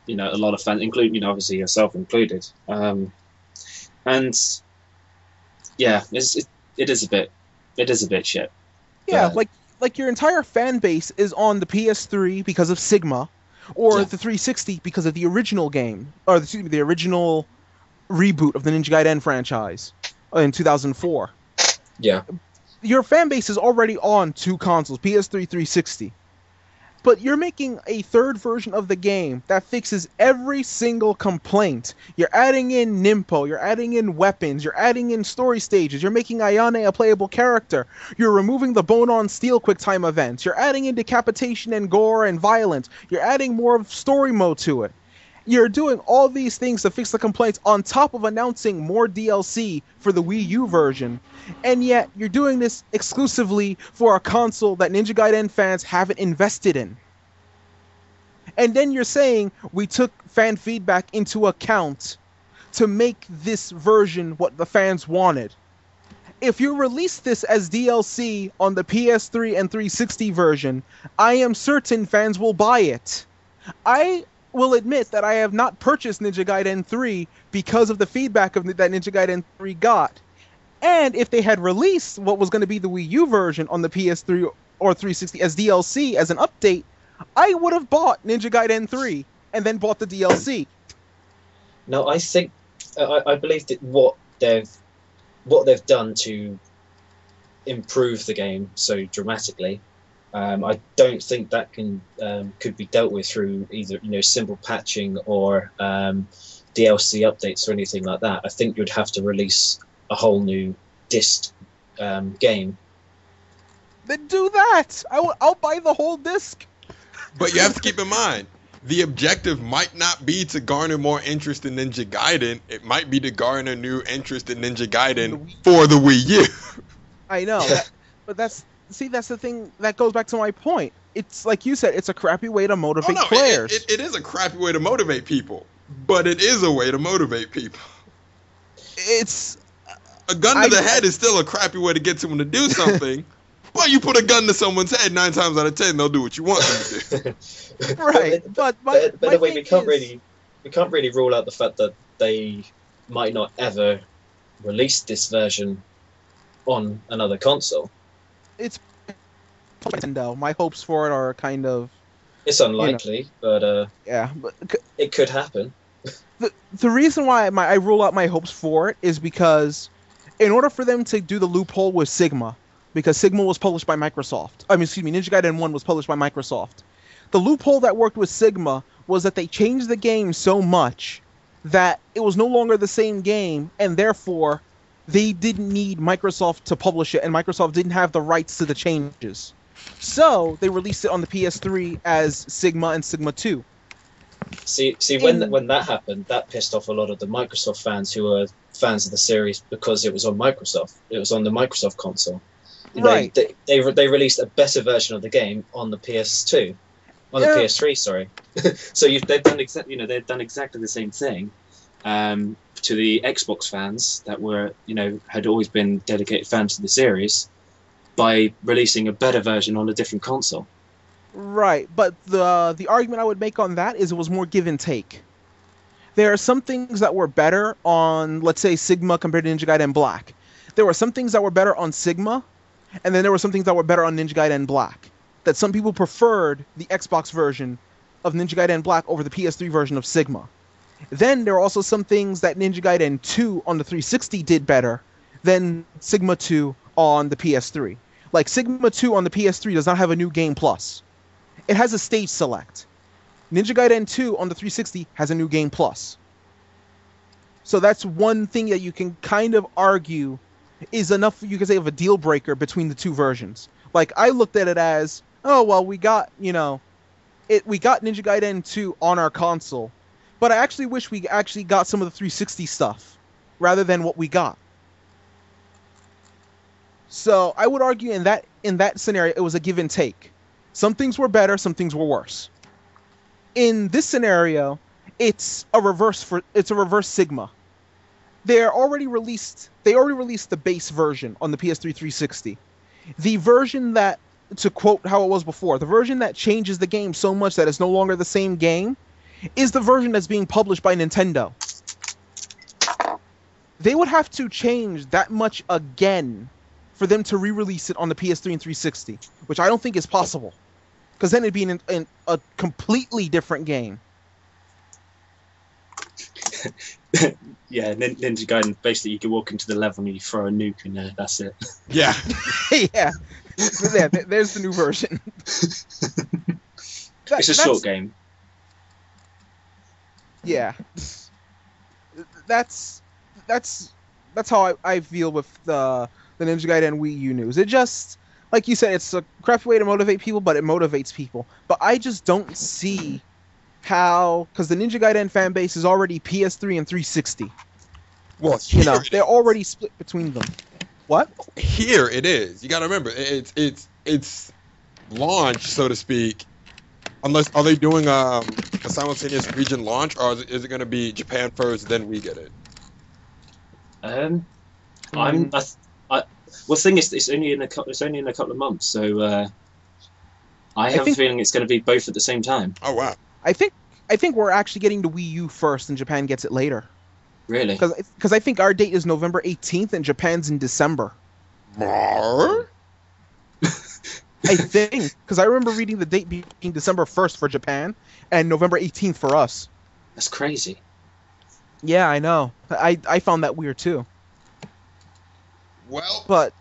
A lot of fans, including obviously yourself included, and yeah, it is a bit shit. Yeah, like your entire fan base is on the PS3 because of Sigma, or the 360 because of the original game, or the original reboot of the Ninja Gaiden franchise in 2004. Yeah, your fan base is already on two consoles, PS3, 360. But you're making a third version of the game that fixes every single complaint. You're adding in Nimpo, you're adding in weapons, you're adding in story stages, you're making Ayane a playable character, you're removing the bone-on steel quick-time events, you're adding in decapitation and gore and violence, you're adding more of story mode to it. You're doing all these things to fix the complaints on top of announcing more DLC for the Wii U version. And yet, you're doing this exclusively for a console that Ninja Gaiden fans haven't invested in. And then you're saying we took fan feedback into account to make this version what the fans wanted. if you release this as DLC on the PS3 and 360 version, I am certain fans will buy it. I will admit that I have not purchased Ninja Gaiden 3 because of the feedback that Ninja Gaiden 3 got. And if they had released what was going to be the Wii U version on the PS3 or 360 as DLC, as an update, I would have bought Ninja Gaiden 3 and then bought the DLC. No, I think I believe that what they've done to improve the game so dramatically, I don't think that could be dealt with through either simple patching or DLC updates or anything like that. I think you'd have to release a whole new disc game. Then do that. I'll buy the whole disc. But you have to keep in mind, the objective might not be to garner more interest in Ninja Gaiden. It might be to garner new interest in Ninja Gaiden for the Wii U. I know, but that's the thing that goes back to my point. It's like you said, it's a crappy way to motivate players. It is a crappy way to motivate people, but it is a way to motivate people. It's a gun to the head is still a crappy way to get someone to do something. Well, you put a gun to someone's head, 9 times out of 10, they'll do what you want them to do. Right, but anyway, we can't really rule out the fact that they might not ever release this version on another console. It's Nintendo. My hopes for it are kind of. It's unlikely, but yeah, but it could happen. The reason why I rule out my hopes for it is because, in order for them to do the loophole with Sigma. Because Sigma was published by Microsoft. Ninja Gaiden 1 was published by Microsoft. The loophole that worked with Sigma was that they changed the game so much that it was no longer the same game, and therefore they didn't need Microsoft to publish it, and Microsoft didn't have the rights to the changes. So they released it on the PS3 as Sigma and Sigma 2. See, when that happened, that pissed off a lot of the Microsoft fans who were fans of the series because it was on Microsoft. It was on the Microsoft console. Right. They released a better version of the game on the PS2, on the PS3. Sorry. So they've done exactly the same thing to the Xbox fans that were had always been dedicated fans of the series by releasing a better version on a different console. Right, but the argument I would make on that is it was more give and take. There are some things that were better on, let's say, Sigma compared to Ninja Gaiden Black. There were some things that were better on Sigma. And then there were some things that were better on Ninja Gaiden Black. That some people preferred the Xbox version of Ninja Gaiden Black over the PS3 version of Sigma. Then there were also some things that Ninja Gaiden 2 on the 360 did better than Sigma 2 on the PS3. Like Sigma 2 on the PS3 does not have a new game plus. It has a stage select. Ninja Gaiden 2 on the 360 has a new game plus. So that's one thing that you can kind of argue is enough, you could say, of a deal breaker between the two versions. Like, I looked at it as, oh, well, we got Ninja Gaiden 2 on our console, but I actually wish we actually got some of the 360 stuff, rather than what we got. So, I would argue in that scenario, it was a give and take. Some things were better, some things were worse. In this scenario, it's a reverse Sigma. They already released the base version on the PS3 360. The version that, to quote how it was before, the version that changes the game so much that it's no longer the same game is the version that's being published by Nintendo. They would have to change that much again for them to re-release it on the PS3 and 360, which I don't think is possible. Because then it'd be in a completely different game. Yeah, Ninja Gaiden, basically you can walk into the level and you throw a nuke in there, that's it. Yeah. Yeah. There's the new version. It's a short game. Yeah. That's how I feel with the Ninja Gaiden Wii U news. It just, like you said, it's a crappy way to motivate people, but it motivates people. But I just don't see how, because the Ninja Gaiden fan base is already PS3 and 360. Well, they're already split between them. What? Here it is. You got to remember, it's launch, so to speak. Unless, are they doing a simultaneous region launch, or is it going to be Japan first, then we get it? Well, the thing is, it's only in a couple of months, so I have a feeling it's going to be both at the same time. Oh wow! I think we're actually getting the Wii U first, and Japan gets it later. Really? Because I think our date is November 18th, and Japan's in December. More? I think, because I remember reading the date being December 1st for Japan and November 18th for us. That's crazy. Yeah, I know. I found that weird too. Well, But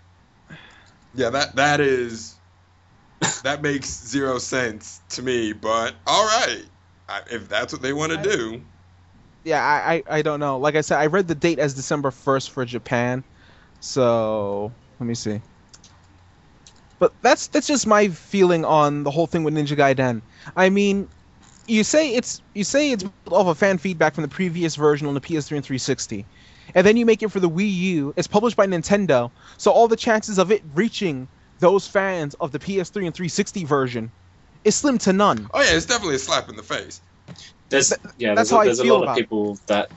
yeah, that makes zero sense to me. But all right, if that's what they want to do. yeah, I don't know. Like I said, I read the date as December 1st for Japan. So let me see. But that's just my feeling on the whole thing with Ninja Gaiden. I mean, you say it's built off of fan feedback from the previous version on the PS3 and 360, and then you make it for the Wii U. It's published by Nintendo, so all the chances of it reaching those fans of the PS3 and 360 version is slim to none. Oh yeah, it's definitely a slap in the face. There's a lot of people that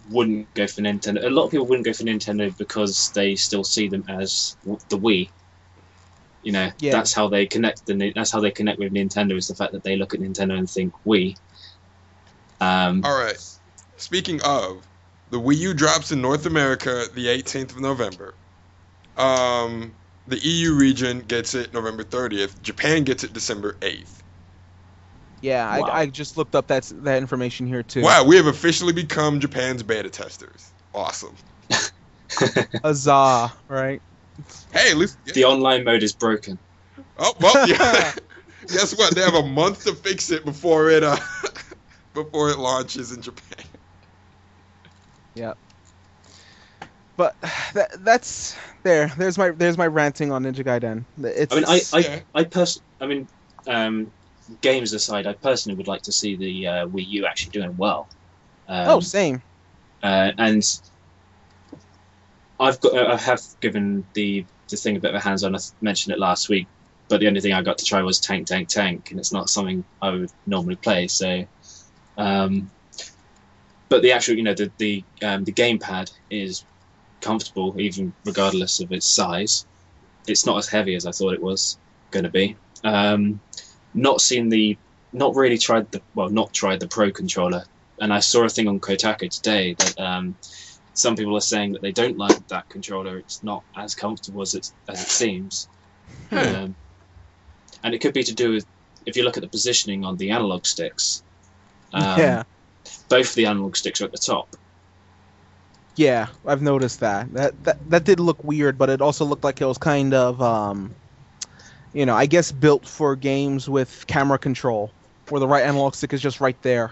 wouldn't go for Nintendo. A lot of people wouldn't go for Nintendo because they still see them as the Wii. You know, that's how they connect. That's how they connect with Nintendo, is the fact that they look at Nintendo and think Wii. All right. Speaking of, the Wii U drops in North America the 18th of November. The EU region gets it November 30th. Japan gets it December 8th. Yeah, wow. I just looked up that information here too. Wow, we have officially become Japan's beta testers. Awesome. Huzzah, right? Hey, at least the online mode is broken. Oh well, yeah. Guess what? They have a month to fix it before it launches in Japan. Yeah. But that's there. There's my ranting on Ninja Gaiden. Games aside, I personally would like to see the Wii U actually doing well. Same. And I have given the thing a bit of a hands-on. I mentioned it last week, but the only thing I got to try was Tank, and it's not something I would normally play. So, but the actual, the gamepad is comfortable, even regardless of its size. It's not as heavy as I thought it was going to be. Not tried the Pro controller, and I saw a thing on Kotaku today that some people are saying that they don't like that controller. It's not as comfortable as it seems, and it could be to do with, if you look at the positioning on the analog sticks. Both the analog sticks are at the top. Yeah, I've noticed that. That did look weird, but it also looked like it was kind of, I guess built for games with camera control, where the right analog stick is just right there.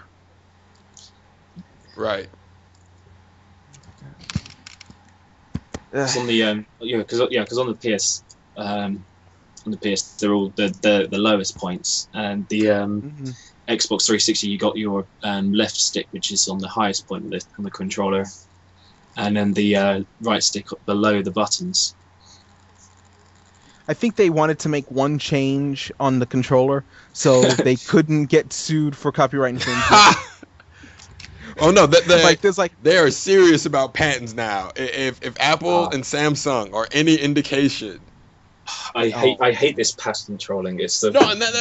Right. It's on the because on the PS, they're all the lowest points, and the Xbox 360 you got your left stick, which is on the highest point on the controller, and then the right stick below the buttons. I think they wanted to make one change on the controller so they couldn't get sued for copyright infringement. Oh no, they are serious about patents now. If Apple and Samsung are any indication, I hate this patent trolling. It's the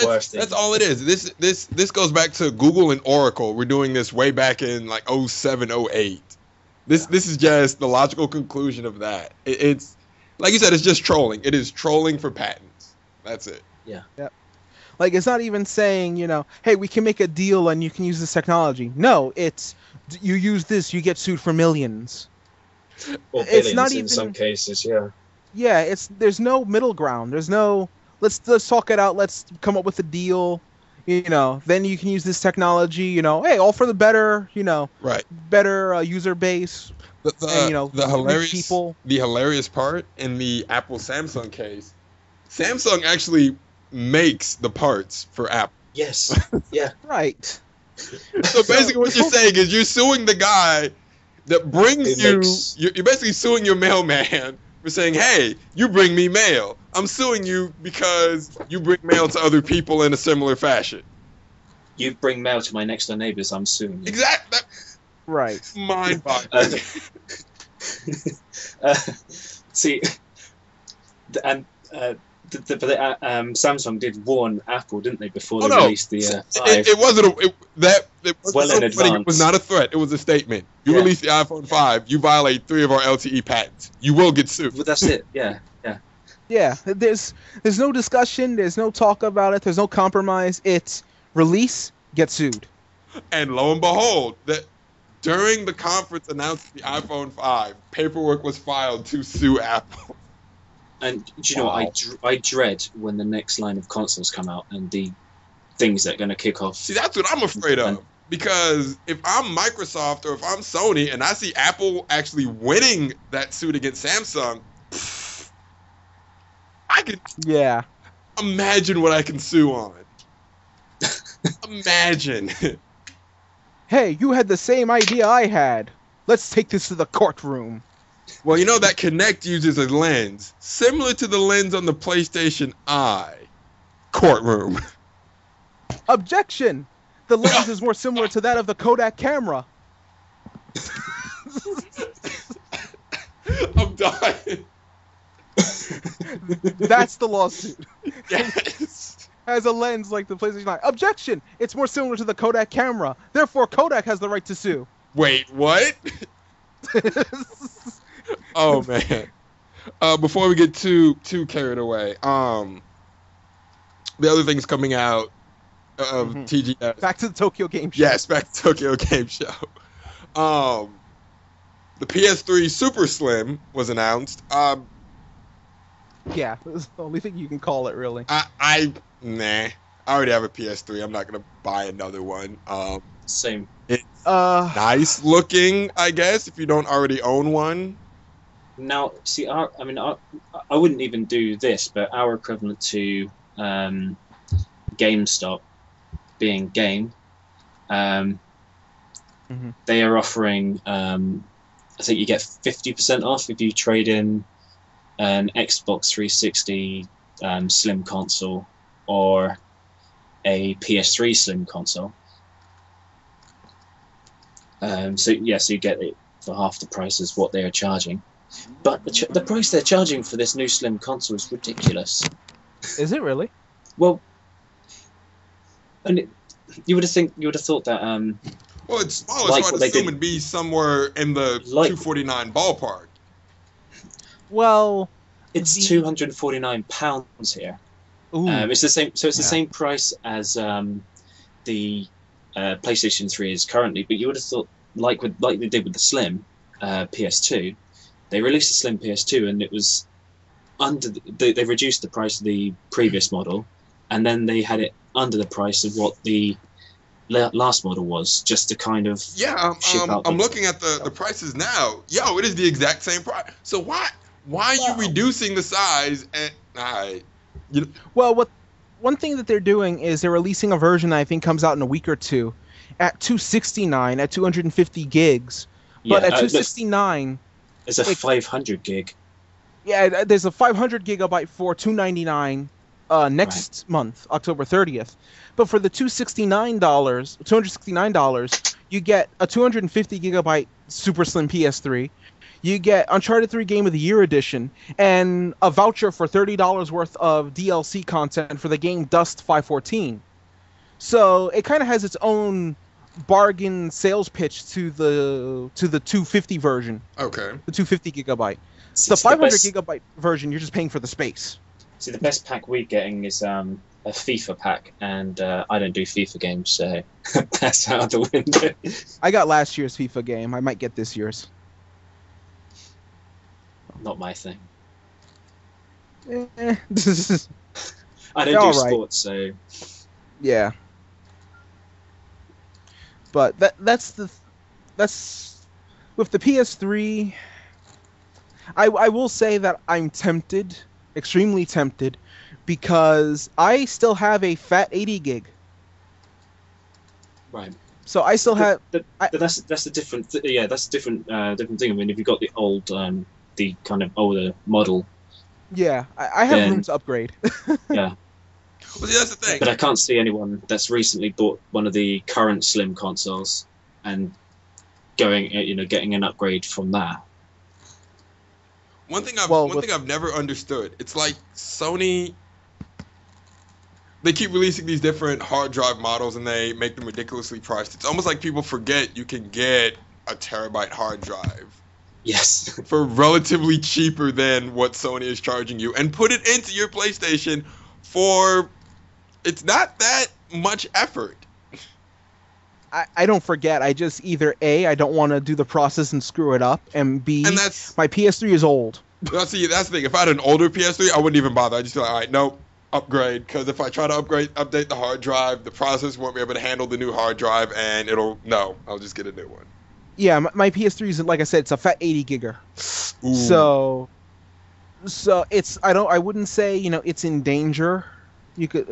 worst thing. That's all it is. This goes back to Google and Oracle. We're doing this way back in like 07, 08. This is just the logical conclusion of that. It's like you said, it's just trolling. It is trolling for patents. That's it. Yeah. Yep. Like, it's not even saying, hey, we can make a deal and you can use this technology. No, it's, you use this, you get sued for millions. Or billions, it's not even, in some cases, yeah. Yeah, there's no middle ground. There's no, let's talk it out, let's come up with a deal, then you can use this technology, hey, all for the better, right, better user base. The hilarious part in the Apple Samsung case, Samsung actually makes the parts for Apple. Yes. Yeah. Right. So basically what you're saying is you're suing the guy that brings you're basically suing your mailman for saying, hey, you bring me mail. I'm suing you because you bring mail to other people in a similar fashion. You bring mail to my next door neighbors, I'm suing you. Exactly. Right. Mind-boggling. See, And Samsung did warn Apple, didn't they, before they Oh, no. released the 5? It wasn't it wasn't Well in so funny. It was advance. not a threat. It was a statement. You Yeah. release the iPhone 5, you violate 3 of our LTE patents. You will get sued. But that's it. Yeah. Yeah, there's no discussion, there's no talk about it, there's no compromise. It's release, get sued. And lo and behold, that during the conference announcing the iPhone 5, paperwork was filed to sue Apple. And do you know what? I dread when the next line of consoles come out and the things that are going to kick off. See, that's what I'm afraid of. Because if I'm Microsoft or if I'm Sony and I see Apple actually winning that suit against Samsung, I can imagine what I can sue on. Imagine. Hey, you had the same idea I had. Let's take this to the courtroom. Well, you know that Kinect uses a lens similar to the lens on the PlayStation Eye. Courtroom. Objection! The lens is more similar to that of the Kodak camera. I'm dying. That's the lawsuit. Yes. Has a lens like the PlayStation Eye. Objection! It's more similar to the Kodak camera. Therefore, Kodak has the right to sue. Wait, what? Oh man. Before we get too carried away, the other things coming out of TGS. Back to the Tokyo Game Show. Yes, back to Tokyo Game Show. The PS3 Super Slim was announced. Yeah, that's the only thing you can call it, really. I already have a PS3. I'm not gonna buy another one. Same. It's nice looking, I guess, if you don't already own one. Now, see, I wouldn't even do this, but our equivalent to GameStop, being Game, they are offering, I think you get 50% off if you trade in an Xbox 360 Slim console or a PS3 Slim console. So you get it for half the price as what they are charging. But the price they're charging for this new Slim console is ridiculous. Is it really? Well, and you would have thought that. Well, it's small, like so I'd assume it'd be somewhere in the $249 ballpark. Well, it's £249 here. It's the same. So it's the same price as the PlayStation 3 is currently. But you would have thought, like they did with the Slim PS2, they released the Slim PS2 and it was under. They reduced the price of the previous model, and then they had it under the price of what the last model was, just to kind of ship out. I'm looking at the prices now. Yo, it is the exact same price. So why are you reducing the size? And well, one thing that they're doing is they're releasing a version that I think comes out in a week or two at $269 at 250 gigs. But at $269, it's a 500 gig. Yeah, there's a 500 gigabyte for $299 next month, October 30th. But for the $269, you get a 250 gigabyte Super Slim PS3. You get Uncharted 3 Game of the Year edition and a voucher for $30 worth of DLC content for the game Dust 514. So it kind of has its own bargain sales pitch to the 250 version. Okay. The 250 gigabyte. The 500 gigabyte version, you're just paying for the space. See, the best pack we're getting is a FIFA pack, and I don't do FIFA games, so that's out of the window. I got last year's FIFA game. I might get this year's. Not my thing. I don't do sports, so yeah. But that's with the PS3. I will say that I'm tempted, extremely tempted, because I still have a fat 80 gig. Right. So I still have. That's a different. That's a different thing. I mean, if you've got the old, the kind of older model. Yeah, I have room to upgrade. Yeah. Well, see, that's the thing. But I can't see anyone that's recently bought one of the current Slim consoles and going, getting an upgrade from that. One thing Well, I've never understood. It's like Sony. They keep releasing these different hard drive models and they make them ridiculously priced. It's almost like people forget you can get a terabyte hard drive Yes. for relatively cheaper than what Sony is charging you and put it into your PlayStation for it's not that much effort. I don't forget. I just either A, I don't want to do the process and screw it up, and B, And that's my PS3 is old. that's the thing. If I had an older PS3, I wouldn't even bother. I'd just be like, all right, nope, upgrade. Because if I try to update the hard drive, the process won't be able to handle the new hard drive, and I'll just get a new one. Yeah, my PS3 is, like I said, it's a fat 80 gigger. Ooh. So it's I wouldn't say it's in danger. You could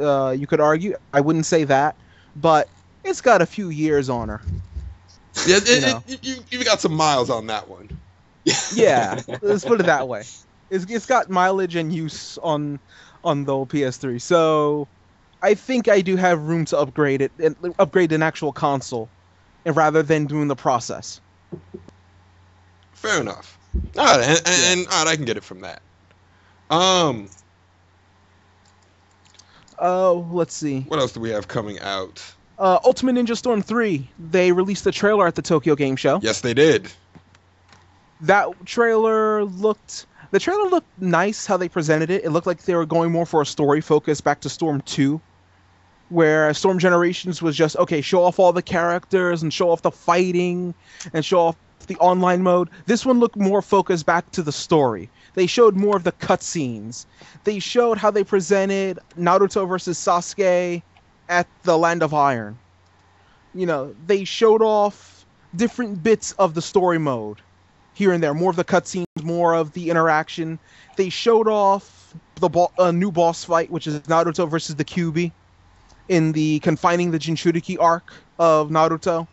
argue. I wouldn't say that, but it's got a few years on her. Yeah, you've got some miles on that one. Yeah, let's put it that way. It's got mileage and use on the old PS3. So I think I do have room to upgrade it and upgrade an actual console, and rather than doing the process. Fair enough. All right, and all right, I can get it from that. Let's see. What else do we have coming out? Ultimate Ninja Storm 3. They released a trailer at the Tokyo Game Show. Yes, they did. That trailer looked nice how they presented it. It looked like they were going more for a story focus back to Storm 2, where Storm Generations was just, okay, show off all the characters and show off the fighting and show off the online mode. This one looked more focused back to the story. They showed more of the cutscenes. They showed how they presented Naruto versus Sasuke at the Land of Iron. They showed off different bits of the story mode here and there. More of the cutscenes, more of the interaction. They showed off the new boss fight, which is Naruto versus the Kyuubi in the Confining the Jinchuriki arc of Naruto.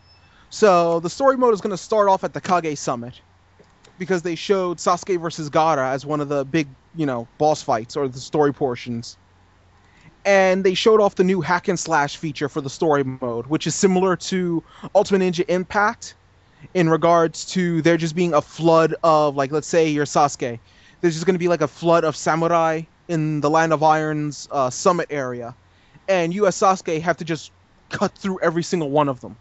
So the story mode is going to start off at the Kage Summit because they showed Sasuke versus Gaara as one of the big, boss fights or the story portions. And they showed off the new hack and slash feature for the story mode, which is similar to Ultimate Ninja Impact in regards to there just being a flood of, like, let's say you're Sasuke. There's just going to be like a flood of samurai in the Land of Iron's summit area. And you as Sasuke have to just cut through every single one of them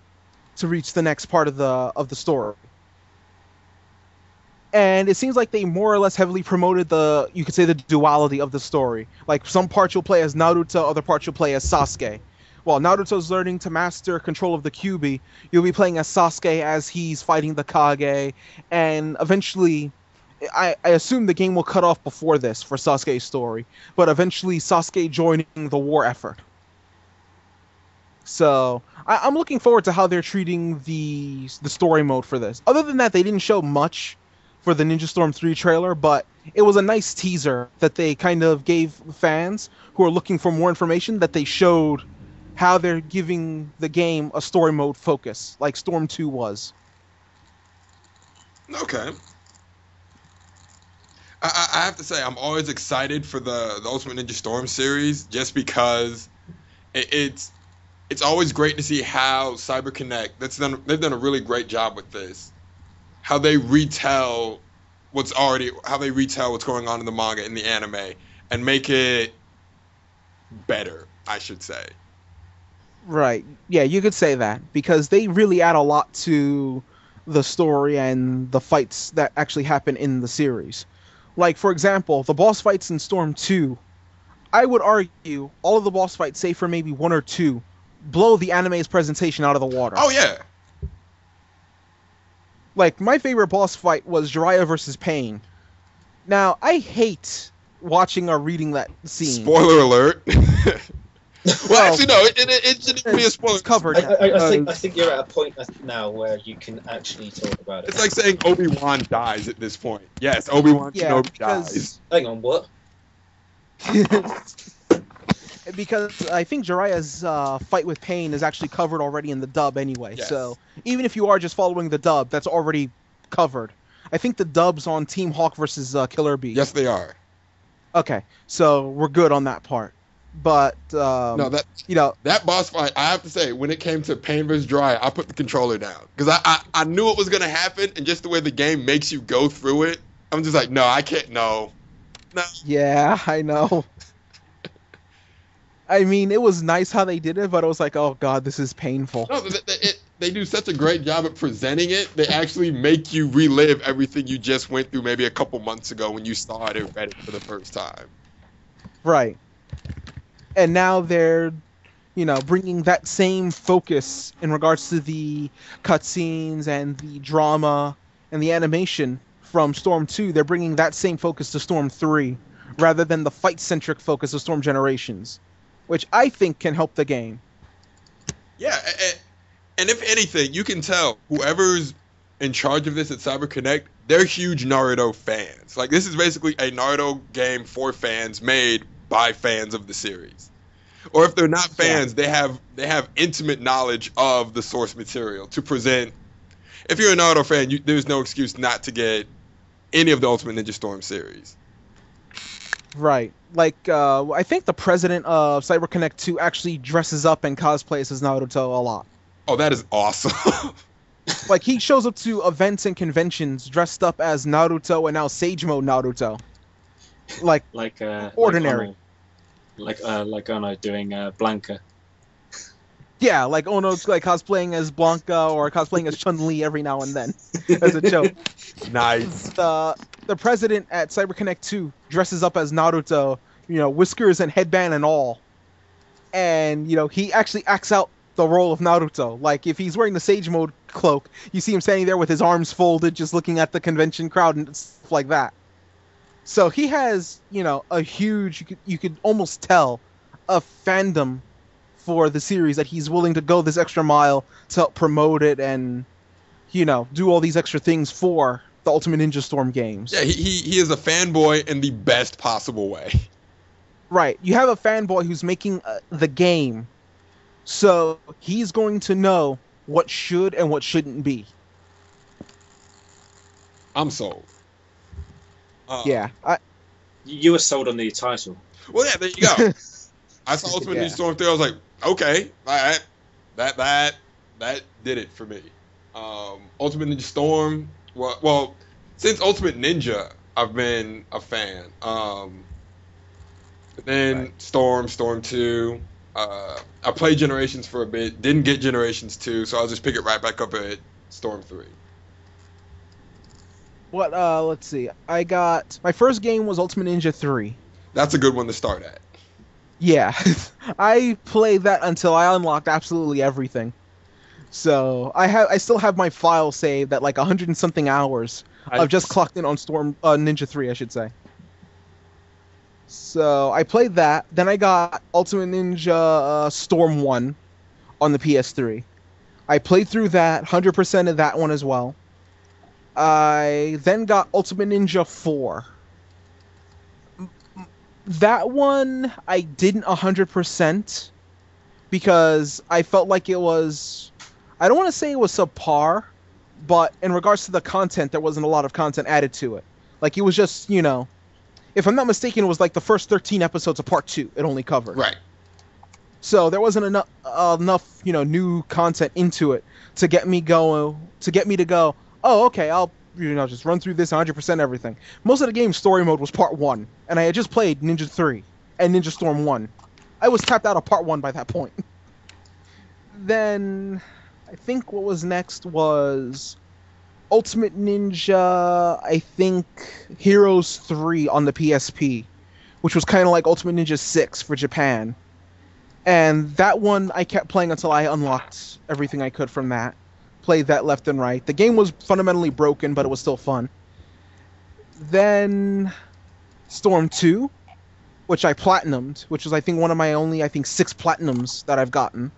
to reach the next part of the story. And it seems like they more or less heavily promoted the duality of the story. Like, some parts you'll play as Naruto, other parts you'll play as Sasuke. While Naruto's learning to master control of the Kyuubi, you'll be playing as Sasuke as he's fighting the Kage. And eventually, I assume the game will cut off before this for Sasuke's story. But eventually, Sasuke joining the war effort. So I'm looking forward to how they're treating the story mode for this. Other than that, they didn't show much for the Ninja Storm 3 trailer, but it was a nice teaser that they kind of gave fans who are looking for more information, that they showed how they're giving the game a story mode focus, like Storm 2 was. Okay. I have to say, I'm always excited for the Ultimate Ninja Storm series, just because it's always great to see how CyberConnect, they've done a really great job with this. How they retell what's going on in the manga and the anime and make it better, I should say. Right. Yeah, you could say that, because they really add a lot to the story and the fights that actually happen in the series. Like, for example, the boss fights in Storm 2, I would argue all of the boss fights, save for maybe one or two, blow the anime's presentation out of the water. Oh, yeah. Like, my favorite boss fight was Jiraiya versus Pain. Now, I hate watching or reading that scene. Spoiler alert. Well, actually, no, it shouldn't be a spoiler. It's covered. I think you're at a point now where you can actually talk about it. It's like saying Obi-Wan dies at this point. Yes, Obi-Wan Kenobi dies. Hang on, what? Because I think Jiraiya's fight with Pain is actually covered already in the dub anyway. Yes. So even if you are just following the dub, that's already covered. I think the dub's on Team Hawk versus Killer Bee. Yes, they are. Okay, so we're good on that part. But that boss fight, I have to say, when it came to Pain vs. Jiraiya, I put the controller down because I knew it was gonna happen, and just the way the game makes you go through it, I'm just like, no, I can't. No. Yeah, I know. I mean, it was nice how they did it, but it was like, oh god, this is painful. No, they do such a great job at presenting it. They actually make you relive everything you just went through maybe a couple months ago when you saw it and read it for the first time. Right. And now they're, bringing that same focus in regards to the cutscenes and the drama and the animation from Storm 2. They're bringing that same focus to Storm 3 rather than the fight-centric focus of Storm Generations, which I think can help the game. Yeah, and if anything, you can tell whoever's in charge of this at CyberConnect, they're huge Naruto fans. Like, this is basically a Naruto game for fans made by fans of the series. Or if they're not fans, they have intimate knowledge of the source material to present. If you're a Naruto fan, there's no excuse not to get any of the Ultimate Ninja Storm series. Right. Like, I think the president of CyberConnect 2 actually dresses up and cosplays as Naruto a lot. Oh, that is awesome. Like, he shows up to events and conventions dressed up as Naruto and now Sage Mode Naruto. Like ordinary. Like Ono doing Blanca. Yeah, like Ono's like cosplaying as Blanca or cosplaying as Chun-Li every now and then as a joke. Nice. The president at CyberConnect 2 dresses up as Naruto, whiskers and headband and all. And, he actually acts out the role of Naruto. Like, if he's wearing the Sage Mode cloak, you see him standing there with his arms folded, just looking at the convention crowd and stuff like that. So he has, a huge, you could almost tell, a fandom for the series that he's willing to go this extra mile to help promote it and, do all these extra things for the Ultimate Ninja Storm games. Yeah, he is a fanboy in the best possible way. Right. You have a fanboy who's making the game, so he's going to know what should and what shouldn't be. I'm sold. Yeah. You were sold on the title. Well, yeah, there you go. I saw Ultimate Ninja Storm 3. I was like, okay, all right, that did it for me. Ultimate Ninja Storm. Well, since Ultimate Ninja, I've been a fan. But then Storm 2. I played Generations for a bit. Didn't get Generations 2, so I'll just pick it right back up at Storm 3. Let's see. I got my first game was Ultimate Ninja 3. That's a good one to start at. Yeah. I played that until I unlocked absolutely everything. So I still have my file saved at like 100 and something hours. I've just clocked in on Storm Ninja 3, I should say. So I played that. Then I got Ultimate Ninja Storm 1 on the PS3. I played through that, 100% of that one as well. I then got Ultimate Ninja 4. That one I didn't 100% because I felt like it was... I don't want to say it was subpar, but in regards to the content, there wasn't a lot of content added to it. Like, it was just, if I'm not mistaken, it was like the first 13 episodes of Part 2 it only covered. Right. So there wasn't enough, new content into it to get me to go, oh, okay, I'll, just run through this 100% everything. Most of the game's story mode was Part 1, and I had just played Ninja 3 and Ninja Storm 1. I was tapped out of Part 1 by that point. Then, I think what was next was Ultimate Ninja, I think, Heroes 3 on the PSP, which was kind of like Ultimate Ninja 6 for Japan. And that one I kept playing until I unlocked everything I could from that. Played that left and right. The game was fundamentally broken, but it was still fun. Then Storm 2, which I platinumed, which was I think one of my only 6 platinums that I've gotten.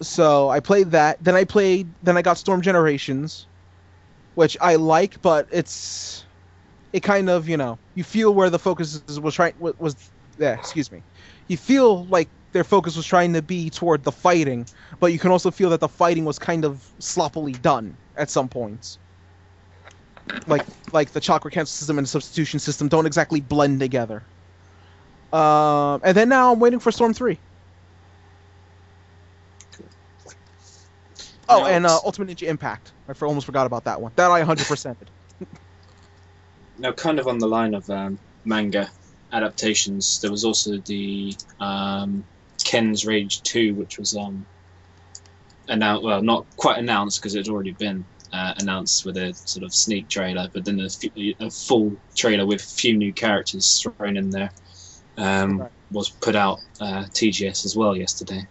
So I played that. Then I got Storm Generations, which I like, but it kind of, you feel where the focus you feel like their focus was trying to be toward the fighting, but you can also feel that the fighting was kind of sloppily done at some points. Like the chakra cancel system and the substitution system don't exactly blend together. And then now I'm waiting for Storm 3. Oh, and Ultimate Ninja Impact. I almost forgot about that one. That I 100%'ed. Now, kind of on the line of manga adaptations, there was also the Ken's Rage 2, which was announced. Well, not quite announced because it had already been announced with a sort of sneak trailer, but then a full trailer with a few new characters thrown in there was put out TGS as well yesterday.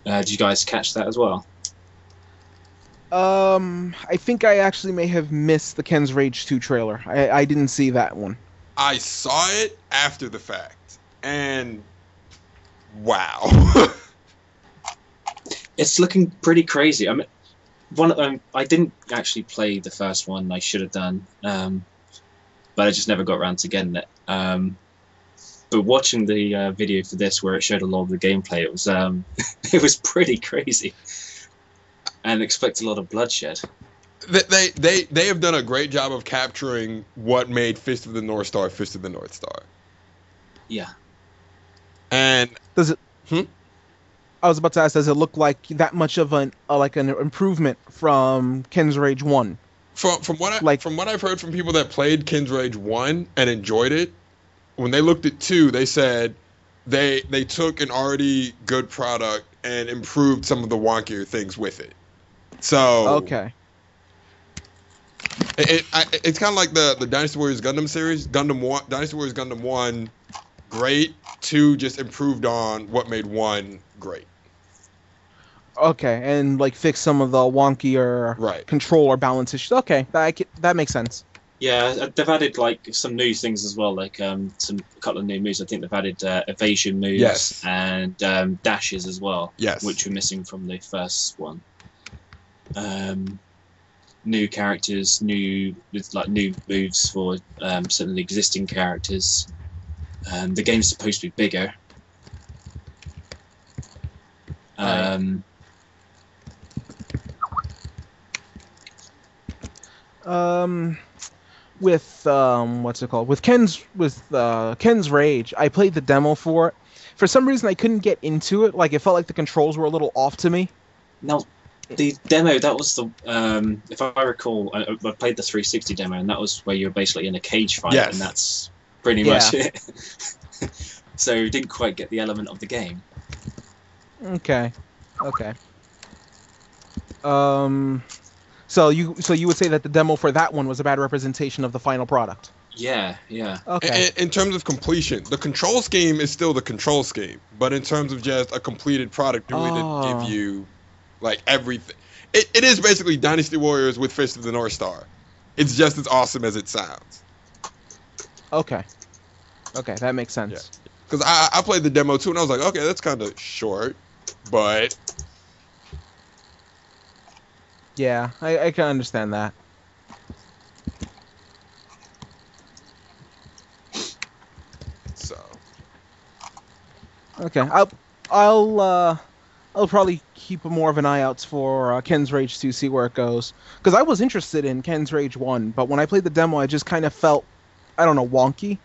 Did you guys catch that as well? I think I actually may have missed the Ken's Rage 2 trailer. I didn't see that one. I saw it after the fact, and wow. It's looking pretty crazy. I mean, I didn't actually play the first one. I should have done, but I just never got around to getting it. But watching the video for this, where it showed a lot of the gameplay, it was it was pretty crazy, and expect a lot of bloodshed. They have done a great job of capturing what made Fist of the North Star Fist of the North Star. Yeah. And does it? I was about to ask, does it look like that much of an improvement from Ken's Rage 1? From what I've heard from people that played Ken's Rage 1 and enjoyed it, when they looked at 2, they said they took an already good product and improved some of the wonkier things with it. So okay. It's kind of like the Dynasty Warriors Gundam series. Dynasty Warriors Gundam 1, great. 2 just improved on what made 1 great. Okay, and like fix some of the wonkier control or balance issues. Okay, that makes sense. Yeah, they've added like some new things as well, like a couple of new moves. I think they've added evasion moves and dashes as well, which were missing from the first one. New characters, new moves for some of the existing characters. The game's supposed to be bigger. With what's it called? With Ken's Rage, I played the demo for it. For some reason, I couldn't get into it. Like, it felt like the controls were a little off to me. No, the demo, that was the if I recall, I played the 360 demo, and that was where you were basically in a cage fight, and that's pretty much it. So you didn't quite get the element of the game. Okay. So you would say that the demo for that one was a bad representation of the final product? Yeah. Okay. In terms of completion, the control scheme is still the control scheme, but in terms of just a completed product, it really didn't give you like everything. It is basically Dynasty Warriors with Fist of the North Star. It's just as awesome as it sounds. Okay, that makes sense. Yeah. Because I played the demo too, and I was like, okay, that's kind of short, but yeah, I can understand that. So okay, I'll probably keep more of an eye out for Ken's Rage 2, see where it goes. Because I was interested in Ken's Rage 1, but when I played the demo, I just kind of felt, I don't know, wonky.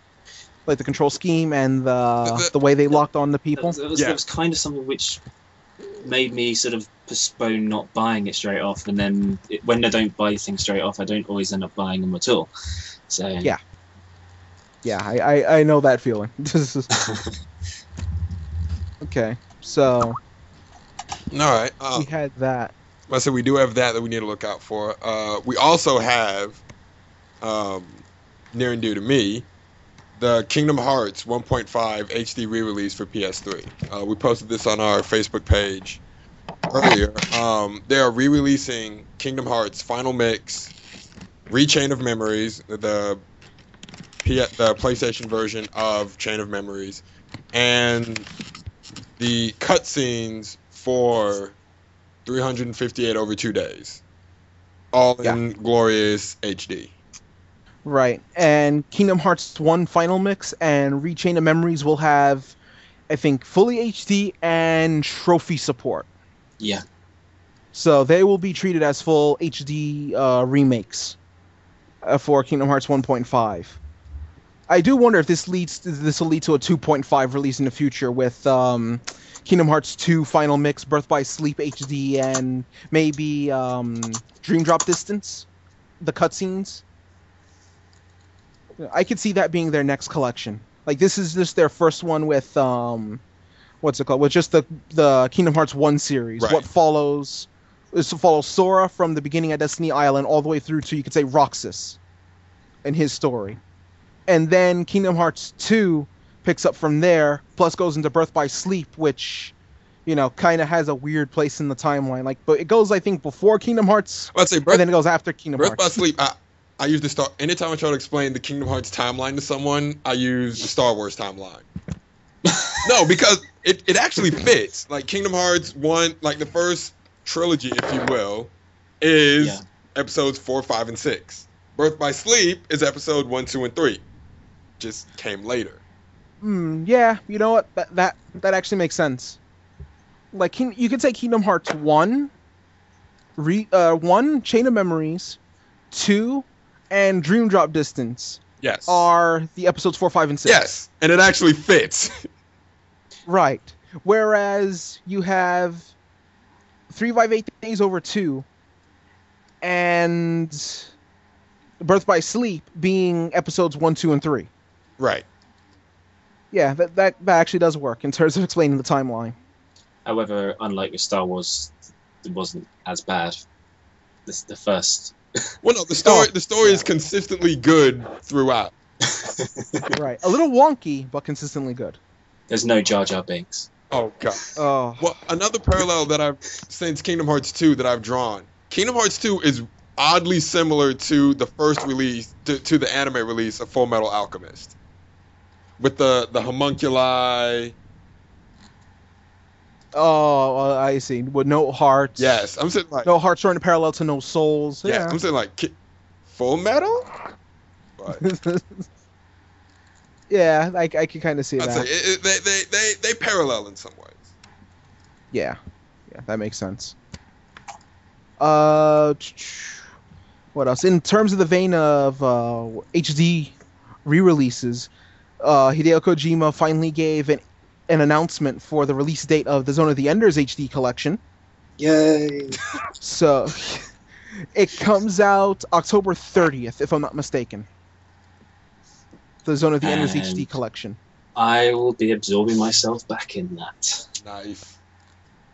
Like the control scheme and the way they locked on the people. It was kind of something which made me sort of postpone not buying it straight off, and then when I don't buy things straight off, I don't always end up buying them at all. So yeah, I know that feeling. Okay, so all right, we had that. So we do have that we need to look out for. We also have near and dear to me, the Kingdom Hearts 1.5 HD re-release for PS3. We posted this on our Facebook page earlier. They are re-releasing Kingdom Hearts Final Mix, Chain of Memories, the PlayStation version of Chain of Memories, and the cutscenes for 358 over 2 days, all in glorious HD. Right, and Kingdom Hearts 1 Final Mix and Chain of Memories will have, I think, fully HD and trophy support. Yeah. So they will be treated as full HD remakes for Kingdom Hearts 1.5. I do wonder if this will lead to a 2.5 release in the future with Kingdom Hearts 2 Final Mix, Birth by Sleep HD, and maybe Dream Drop Distance, the cutscenes. I could see that being their next collection. Like this is just their first one with what's it called? With just the Kingdom Hearts 1 series. Right. What follows is to follow Sora from the beginning at Destiny Island all the way through to, you could say, Roxas and his story. And then Kingdom Hearts 2 picks up from there, plus goes into Birth by Sleep, which, you know, kind of has a weird place in the timeline. Like, but it goes, I think, before Kingdom Hearts, I'd say and then it goes after Kingdom Birth by Hearts. Sleep. I use the Star. Anytime I try to explain the Kingdom Hearts timeline to someone, I use the Star Wars timeline. No, because it actually fits. Like Kingdom Hearts 1, like the first trilogy, if you will, is episodes 4, 5, and 6. Birth by Sleep is episode 1, 2, and 3. Just came later. Yeah, you know what? That actually makes sense. Like you could say Kingdom Hearts 1, 1 Chain of Memories, 2, and Dream Drop Distance. Yes. Are the episodes 4, 5, and 6. Yes, and it actually fits. Right. Whereas you have 358 Days Over 2 and Birth by Sleep being episodes 1, 2, and 3. Right. Yeah, that actually does work in terms of explaining the timeline. However, unlike with Star Wars, it wasn't as bad. This the first. Well, no, the story is consistently good throughout. Right. A little wonky, but consistently good. There's no Jar Jar Binks. Oh god. Oh. Well, another parallel that I've since Kingdom Hearts 2 that I've drawn. Kingdom Hearts 2 is oddly similar to the first release to the anime release of Full Metal Alchemist. With the homunculi. Oh, I see. With no hearts. Yes, I'm saying like No hearts running parallel to no souls. yeah, Yeah. I'm saying like Full Metal. But Yeah, I can kind of see I'd that. say they parallel in some ways. Yeah, that makes sense. What else? In terms of the vein of HD re-releases, Hideo Kojima finally gave an announcement for the release date of the Zone of the Enders HD collection. Yay! So it comes out October 30th, if I'm not mistaken. The Zone of the Enders And HD collection. I will be absorbing myself back in that. Nice.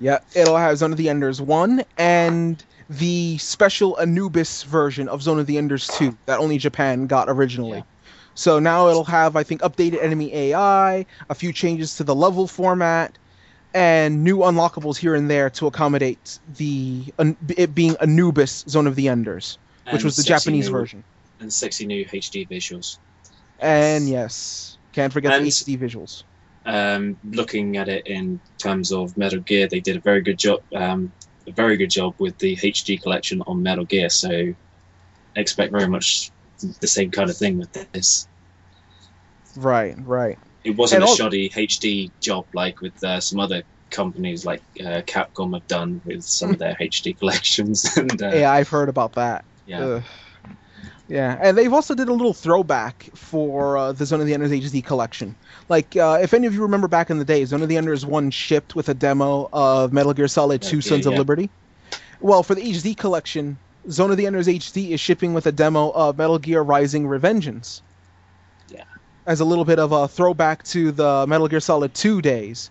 Yeah, it'll have Zone of the Enders 1 and the special Anubis version of Zone of the Enders 2 that only Japan got originally. Yeah. So now it'll have, I think, updated enemy AI, a few changes to the level format, and new unlockables here and there to accommodate it being Anubis Zone of the Enders, which And was the sexy Japanese new- version. And sexy new HD visuals. And yes, can't forget And- the HD visuals. Looking at it in terms of Metal Gear, they did a very good job. A very good job with the HD collection on Metal Gear. So I expect very much the same kind of thing with this. Right. It wasn't And a al- shoddy HD job like with some other companies like Capcom have done with some of their HD collections. And Yeah, I've heard about that. yeah. Ugh. Yeah, and they've also did a little throwback for the Zone of the Enders HD collection. Like, if any of you remember back in the day, Zone of the Enders 1 shipped with a demo of Metal Gear Solid 2 Sons of yeah. Liberty. Well, for the HD collection, Zone of the Enders HD is shipping with a demo of Metal Gear Rising Revengeance. Yeah. As a little bit of a throwback to the Metal Gear Solid 2 days.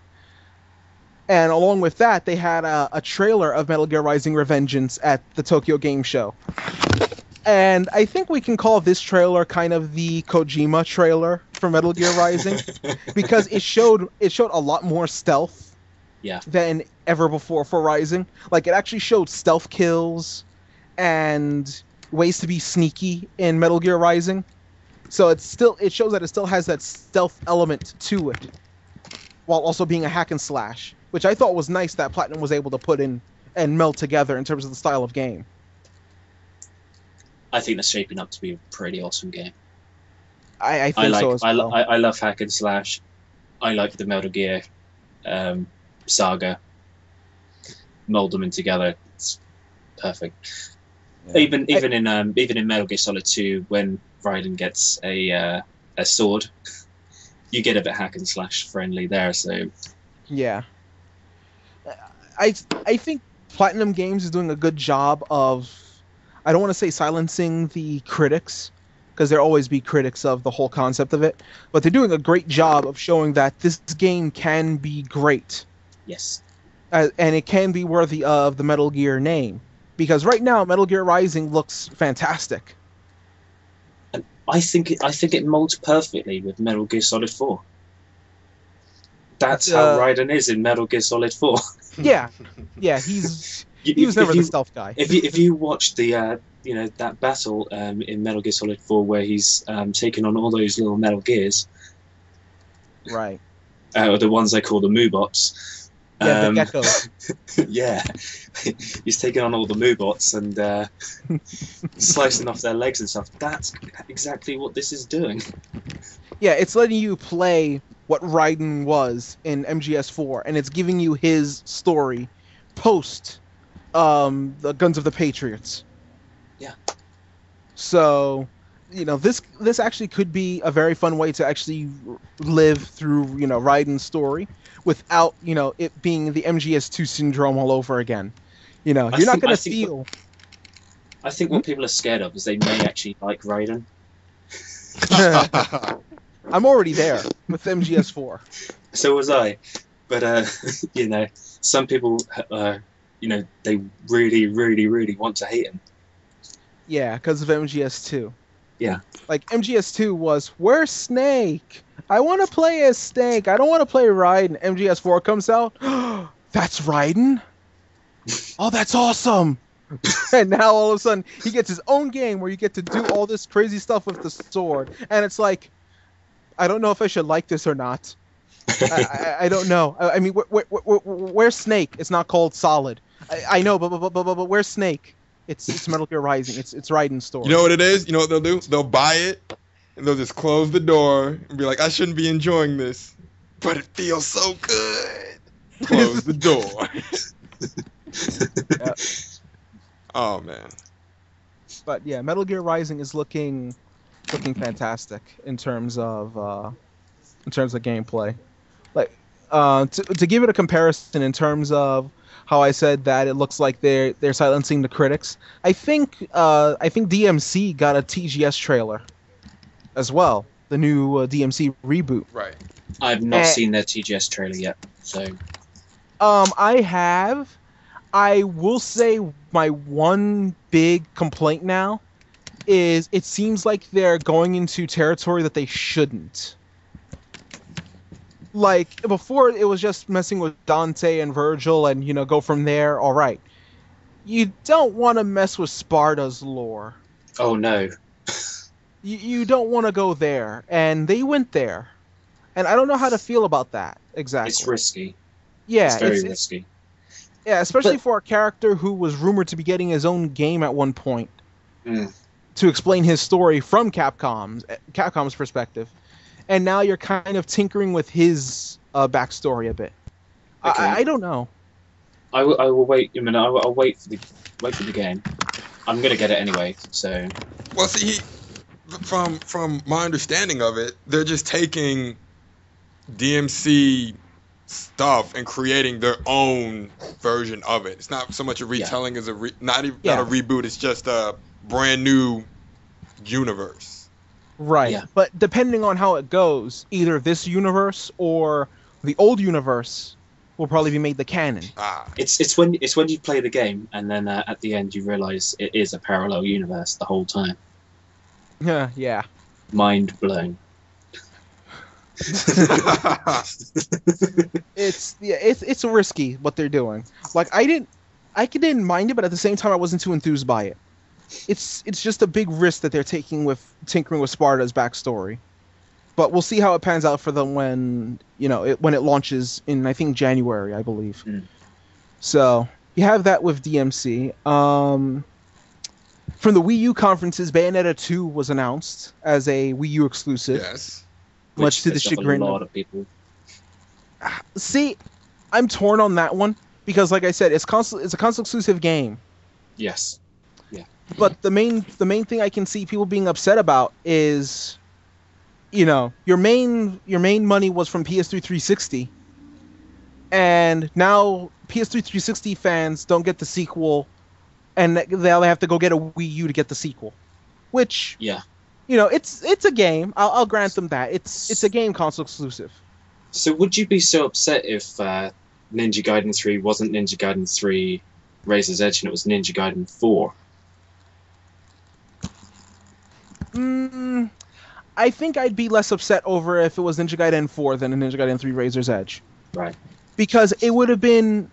And along with that, they had a trailer of Metal Gear Rising Revengeance at the Tokyo Game Show. And I think we can call this trailer kind of the Kojima trailer for Metal Gear Rising, because it showed a lot more stealth Yeah. than ever before for Rising. Like, it actually showed stealth kills and ways to be sneaky in Metal Gear Rising. So it shows that it still has that stealth element to it, while also being a hack and slash, which I thought was nice that Platinum was able to put in and meld together in terms of the style of game. I think that's shaping up to be a pretty awesome game. I think so as well. I love hack and slash. I like the Metal Gear saga. Mold them in together. It's perfect. Yeah. Even in Metal Gear Solid 2, when Raiden gets a sword, you get a bit hack and slash friendly there. So Yeah. I think Platinum Games is doing a good job of, I don't want to say silencing the critics, because there'll always be critics of the whole concept of it. But they're doing a great job of showing that this game can be great. Yes. And it can be worthy of the Metal Gear name. Because right now, Metal Gear Rising looks fantastic. And I think it molds perfectly with Metal Gear Solid 4. That's how Raiden is in Metal Gear Solid 4. Yeah, he was never the stealth guy. If you watch the that battle in Metal Gear Solid 4 where he's taking on all those little Metal Gears, right? The ones they call the Moobots. Yeah, the geckos. Yeah, he's taking on all the Moobots and slicing off their legs and stuff. That's exactly what this is doing. Yeah, it's letting you play what Raiden was in MGS4, and it's giving you his story post the Guns of the Patriots. Yeah. So, this actually could be a very fun way to actually live through, Raiden's story without, it being the MGS2 syndrome all over again. You're not going to feel... I think what people are scared of is they may actually like Raiden. I'm already there with MGS4. So was I. But, some people, they really, really, really want to hate him. Yeah, because of MGS2. Yeah. Like, MGS2 was, where's Snake? I want to play as Snake. I don't want to play Raiden. MGS4 comes out. That's Raiden? Oh, that's awesome. And now all of a sudden, he gets his own game where you get to do all this crazy stuff with the sword. And it's like, I don't know if I should like this or not. I don't know. I mean, where's Snake? It's not called Solid. I know, but where's Snake? It's Metal Gear Rising. It's Raiden's story. You know what it is? You know what they'll do? They'll buy it, and they'll just close the door and be like, I shouldn't be enjoying this, but it feels so good. Close the door. Yep. Oh, man. But yeah, Metal Gear Rising is looking fantastic in terms of gameplay. Like to give it a comparison in terms of how I said that it looks like they're silencing the critics. I think DMC got a TGS trailer as well. The new DMC reboot. Right. I've not seen their TGS trailer yet, so. I have. I will say my one big complaint now is it seems like they're going into territory that they shouldn't. Like, before it was just messing with Dante and Virgil and, go from there, alright. You don't want to mess with Sparta's lore. Oh, no. You don't want to go there, and they went there. And I don't know how to feel about that, exactly. It's risky. Yeah, it's very risky. Yeah, especially for a character who was rumored to be getting his own game at one point. To explain his story from Capcom's perspective. And now you're kind of tinkering with his backstory a bit. Okay. I don't know. I will wait a minute. I'll wait for the game. I'm gonna get it anyway. So. Well, see, from my understanding of it, they're just taking DMC stuff and creating their own version of it. It's not so much a retelling as not a reboot. It's just a brand new universe. Right, but depending on how it goes, either this universe or the old universe will probably be made the canon. It's when you play the game and then at the end you realize it is a parallel universe the whole time. Yeah. Mind blown. It's risky what they're doing. Like I didn't mind it, but at the same time I wasn't too enthused by it. It's just a big risk that they're taking with tinkering with Sparta's backstory. But we'll see how it pans out for them when it launches in, I think, January, I believe. So you have that with DMC. From the Wii U conferences, Bayonetta 2 was announced as a Wii U exclusive. Yes. Much to the chagrin of a lot of people. See, I'm torn on that one because, like I said, it's a console exclusive game. Yes. Yeah. But the main thing I can see people being upset about is, your main money was from PS3 360, and now PS3 360 fans don't get the sequel, and they have to go get a Wii U to get the sequel, which it's a game. I'll grant them that. It's a game console exclusive. So would you be so upset if Ninja Gaiden 3 wasn't Ninja Gaiden 3 Razor's Edge and it was Ninja Gaiden 4? I think I'd be less upset over if it was Ninja Gaiden 4 than a Ninja Gaiden 3 Razor's Edge. Right. Because it would have been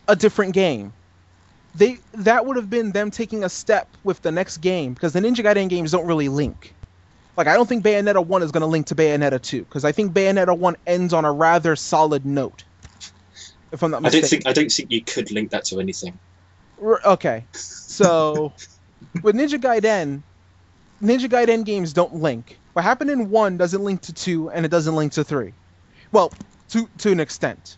a different game. That would have been them taking a step with the next game, because the Ninja Gaiden games don't really link. Like, I don't think Bayonetta 1 is going to link to Bayonetta 2, because I think Bayonetta 1 ends on a rather solid note. If I'm not mistaken. I don't think you could link that to anything. Okay. So, with Ninja Gaiden games don't link. What happened in 1 doesn't link to 2, and it doesn't link to 3. Well, to an extent.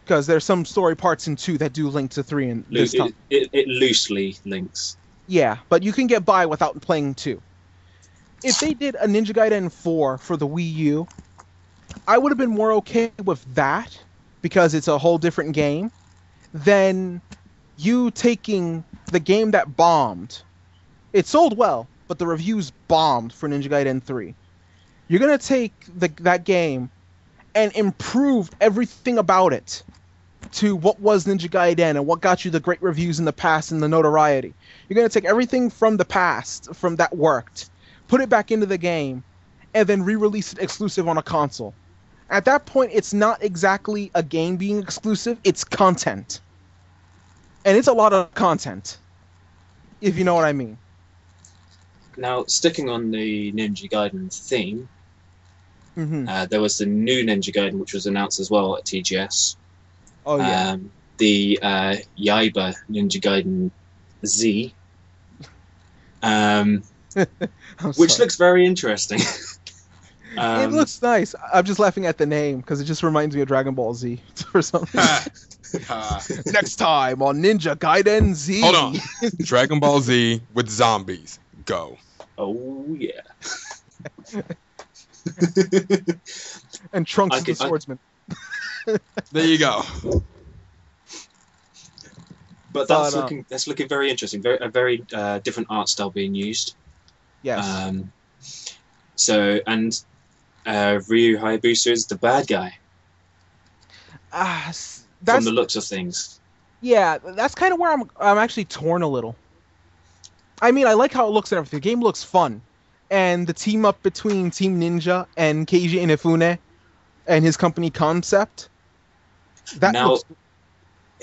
Because there's some story parts in 2 that do link to 3 in this time. It loosely links. Yeah, but you can get by without playing 2. If they did a Ninja Gaiden 4 for the Wii U, I would have been more okay with that, because it's a whole different game, than you taking the game that bombed. It sold well, but the reviews bombed for Ninja Gaiden 3. You're going to take that game and improve everything about it to what was Ninja Gaiden and what got you the great reviews in the past and the notoriety. You're going to take everything from the past, from that worked, put it back into the game, and then re-release it exclusive on a console. At that point, it's not exactly a game being exclusive, it's content. And it's a lot of content, if you know what I mean. Now, sticking on the Ninja Gaiden theme, there was the new Ninja Gaiden, which was announced as well at TGS. Oh, yeah. The YAIBA Ninja Gaiden Z, which looks very interesting. It looks nice. I'm just laughing at the name because it just reminds me of Dragon Ball Z or something. Next time on Ninja Gaiden Z. Hold on. Dragon Ball Z with zombies. Go. Oh, yeah. And Trunks is the swordsman. There you go. But that's looking very interesting. A very different art style being used. Yes. Ryu Hayabusa is the bad guy. From the looks of things. Yeah, that's kind of where I'm actually torn a little. I mean, I like how it looks and everything. The game looks fun. And the team up between Team Ninja and Keiji Inafune and his company Concept.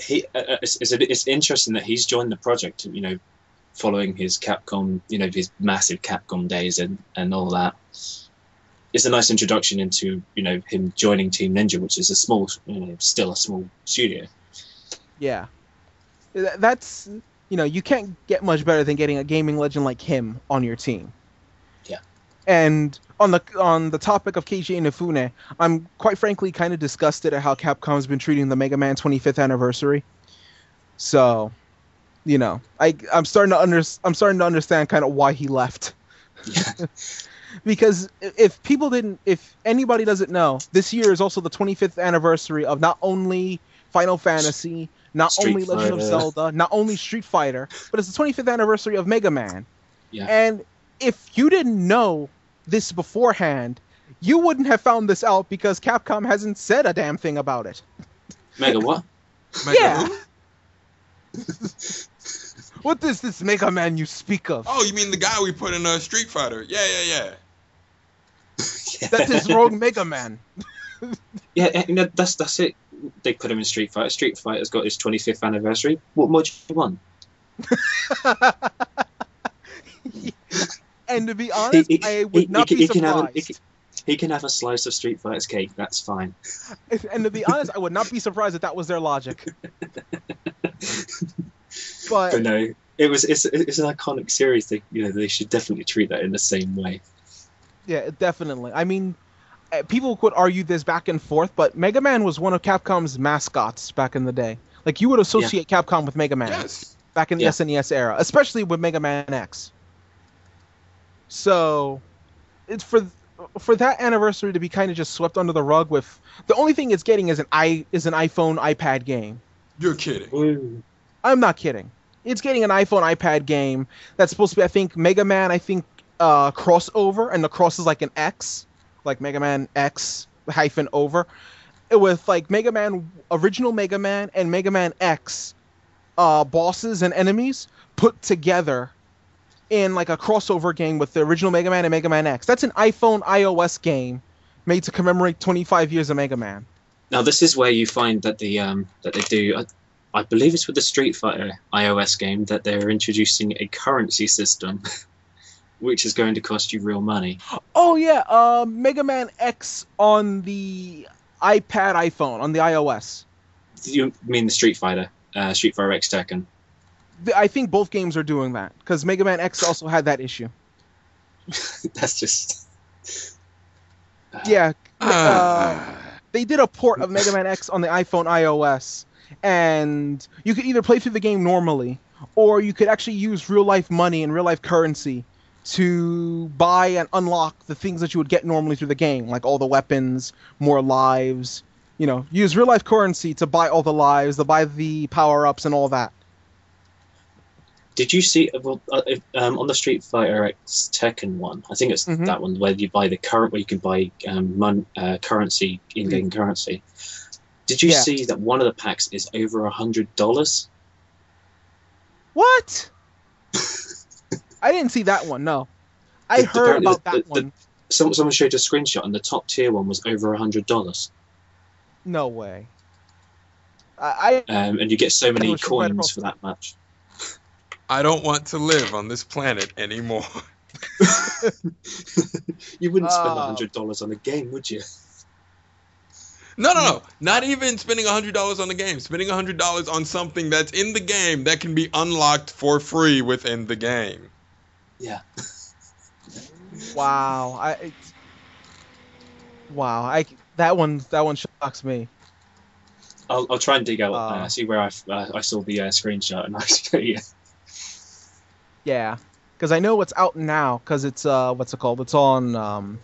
It's interesting that he's joined the project, following his Capcom, his massive Capcom days and all that. It's a nice introduction into, him joining Team Ninja, which is still a small studio. Yeah. That's, you can't get much better than getting a gaming legend like him on your team. Yeah. And on the topic of Keiji Inafune, I'm quite frankly kind of disgusted at how Capcom's been treating the Mega Man 25th anniversary. So, I'm starting to understand kind of why he left. Yeah. Because if anybody doesn't know, this year is also the 25th anniversary of not only Final Fantasy, not only Legend of Zelda, not only Street Fighter, but it's the 25th anniversary of Mega Man. Yeah. And if you didn't know this beforehand, you wouldn't have found this out because Capcom hasn't said a damn thing about it. Mega what? Yeah. What is this Mega Man you speak of? Oh, you mean the guy we put in Street Fighter? Yeah. That is Rogue Mega Man. Yeah, that's it. They put him in Street Fighter. Street Fighter's got his 25th anniversary. What more do you want? And to be honest, I would not be surprised. He can have a slice of Street Fighter's cake. That's fine. And to be honest, I would not be surprised if that was their logic. But no, it's an iconic series. They should definitely treat that in the same way. Yeah, definitely. I mean, people could argue this back and forth, but Mega Man was one of Capcom's mascots back in the day. Like, you would associate Capcom with Mega Man back in the SNES era, especially with Mega Man X. So, it's for that anniversary to be kind of just swept under the rug with the only thing it's getting is an iPhone iPad game. You're kidding. Ooh. I'm not kidding. It's getting an iPhone iPad game that's supposed to be, I think, Mega Man, crossover, and the cross is like an X, like Mega Man X hyphen over, with like original Mega Man and Mega Man X bosses and enemies put together in like a crossover game with the original Mega Man and Mega Man X. That's an iPhone iOS game made to commemorate 25 years of Mega Man. Now this is where you find that that they do. I believe it's with the Street Fighter iOS game that they're introducing a currency system, which is going to cost you real money. Oh yeah, Mega Man X on the iPad, iPhone, on the iOS. You mean the Street Fighter X Tekken? I think both games are doing that because Mega Man X also had that issue. That's just. Yeah, they did a port of Mega Man X on the iPhone iOS, and you could either play through the game normally, or you could actually use real-life money and real-life currency to buy and unlock the things that you would get normally through the game, like all the weapons, more lives. You know, use real-life currency to buy all the lives, to buy the power-ups and all that. Did you see on the Street Fighter X Tekken one? I think it's that one where you buy where you can buy currency, in-game currency. Did you see that one of the packs is over $100? What? I didn't see that one. No, I heard about that one. Someone showed a screenshot, and the top tier one was over $100. No way. And you get so many coins for that much. I don't want to live on this planet anymore. You wouldn't spend $100 on a game, would you? No. Not even spending $100 on the game. Spending $100 on something that's in the game that can be unlocked for free within the game. Yeah. Wow. That one shocks me. I'll try and dig out see where I saw the screenshot, and I'll show you. Yeah, because I know it's out now. Because it's what's it called? It's on.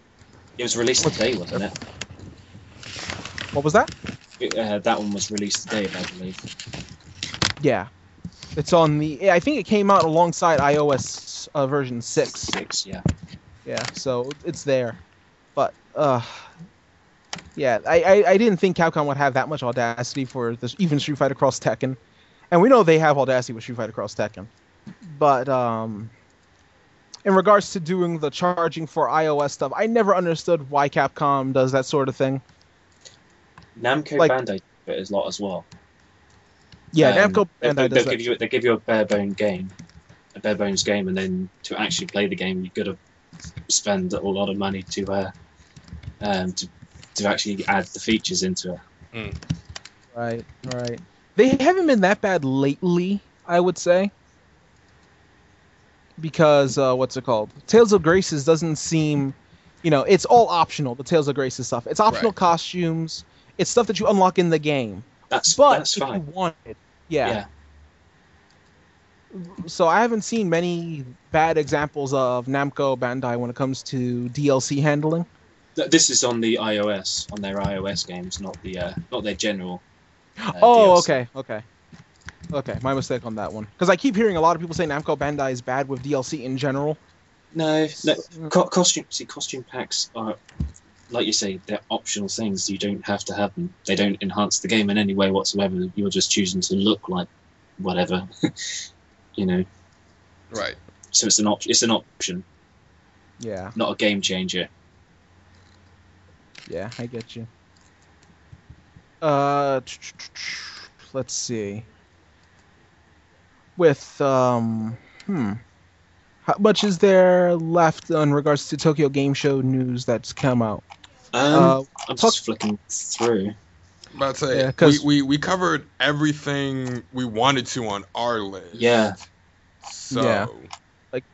It was released today, wasn't it? What was that? That one was released today, I believe. Yeah, it's on the. I think it came out alongside iOS version 6. 6, yeah. Yeah, so it's there, but yeah, I didn't think Capcom would have that much audacity for this, even Street Fighter Cross Tekken, and we know they have audacity with Street Fighter Cross Tekken. But in regards to doing the charging for iOS stuff, I never understood why Capcom does that sort of thing. Namco Bandai do it a lot as well. Yeah, Namco Bandai does that. They give you a bare bones game, and then to actually play the game, you've got to spend a lot of money to actually add the features into it. Right. They haven't been that bad lately, I would say. Because what's it called? Tales of Graces doesn't seem, it's all optional. The Tales of Graces stuff. It's optional costumes. It's stuff that you unlock in the game. That's fine. If you want it, yeah. So I haven't seen many bad examples of Namco Bandai when it comes to DLC handling. This is on the iOS, on their iOS games, not their general. DLC. Okay, my mistake on that one. Because I keep hearing a lot of people say Namco Bandai is bad with DLC in general. No. Costume packs are, like you say, they're optional things. You don't have to have them. They don't enhance the game in any way whatsoever. You're just choosing to look like whatever, Right. So it's an option. Yeah. Not a game changer. Yeah, I get you. Let's see. With how much is there left in regards to Tokyo Game Show news that's come out? I'm just flicking through. About to say, we covered everything we wanted to on our list. Yeah. So. Yeah. Like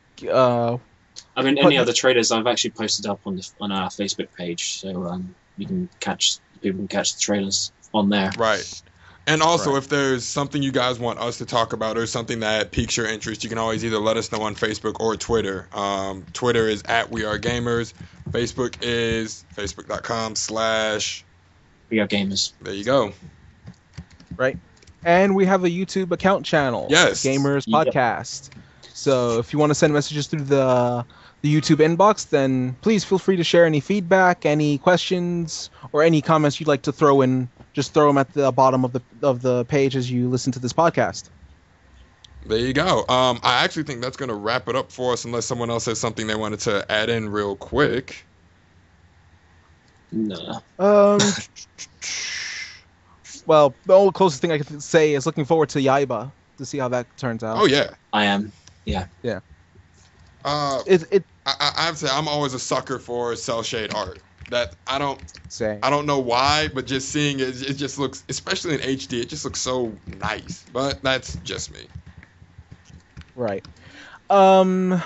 any other trailers I've actually posted up on our Facebook page, so people can catch the trailers on there. Right. And also, if there's something you guys want us to talk about or something that piques your interest, you can always either let us know on Facebook or Twitter. Twitter is @WeAreGamers. Facebook is facebook.com/WeAreGamers. There you go. Right. And we have a YouTube account channel. Yes. Gamers Podcast. So if you want to send messages through the YouTube inbox, then please feel free to share any feedback, any questions, or any comments you'd like to throw in. Just throw them at the bottom of the page as you listen to this podcast. There you go. I actually think that's going to wrap it up for us, unless someone else has something they wanted to add in real quick. No. Well, the only closest thing I can say is looking forward to YAIBA to see how that turns out. Oh yeah, I am. Yeah. Yeah. I have to say I'm always a sucker for cell shade art. That I don't know why, but just seeing it, it just looks, especially in HD, it just looks so nice. But that's just me. Right. I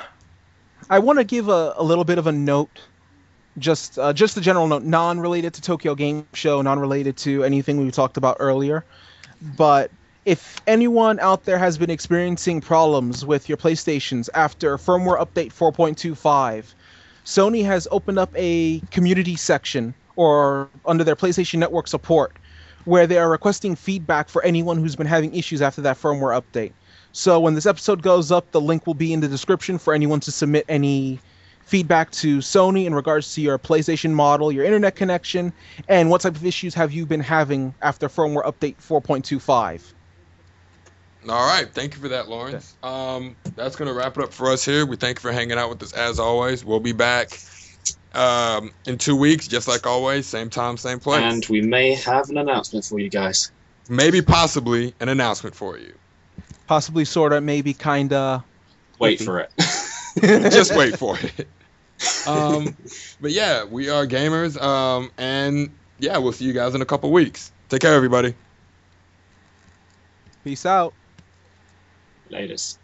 want to give a little bit of a note, just a general note, non-related to Tokyo Game Show, non-related to anything we talked about earlier. But if anyone out there has been experiencing problems with your PlayStations after firmware update 4.25, Sony has opened up a community section, or under their PlayStation Network support, where they are requesting feedback for anyone who's been having issues after that firmware update. So when this episode goes up, the link will be in the description for anyone to submit any feedback to Sony in regards to your PlayStation model, your internet connection, and what type of issues have you been having after firmware update 4.25. All right, thank you for that, Lawrence. That's going to wrap it up for us here. We thank you for hanging out with us as always. We'll be back in 2 weeks, just like always, same time, same place. And we may have an announcement for you guys. Maybe, possibly, an announcement for you. Possibly, sorta, maybe, kinda. Wait for it. Just wait for it. But yeah, we are gamers, and yeah, we'll see you guys in a couple weeks. Take care, everybody. Peace out. Latest.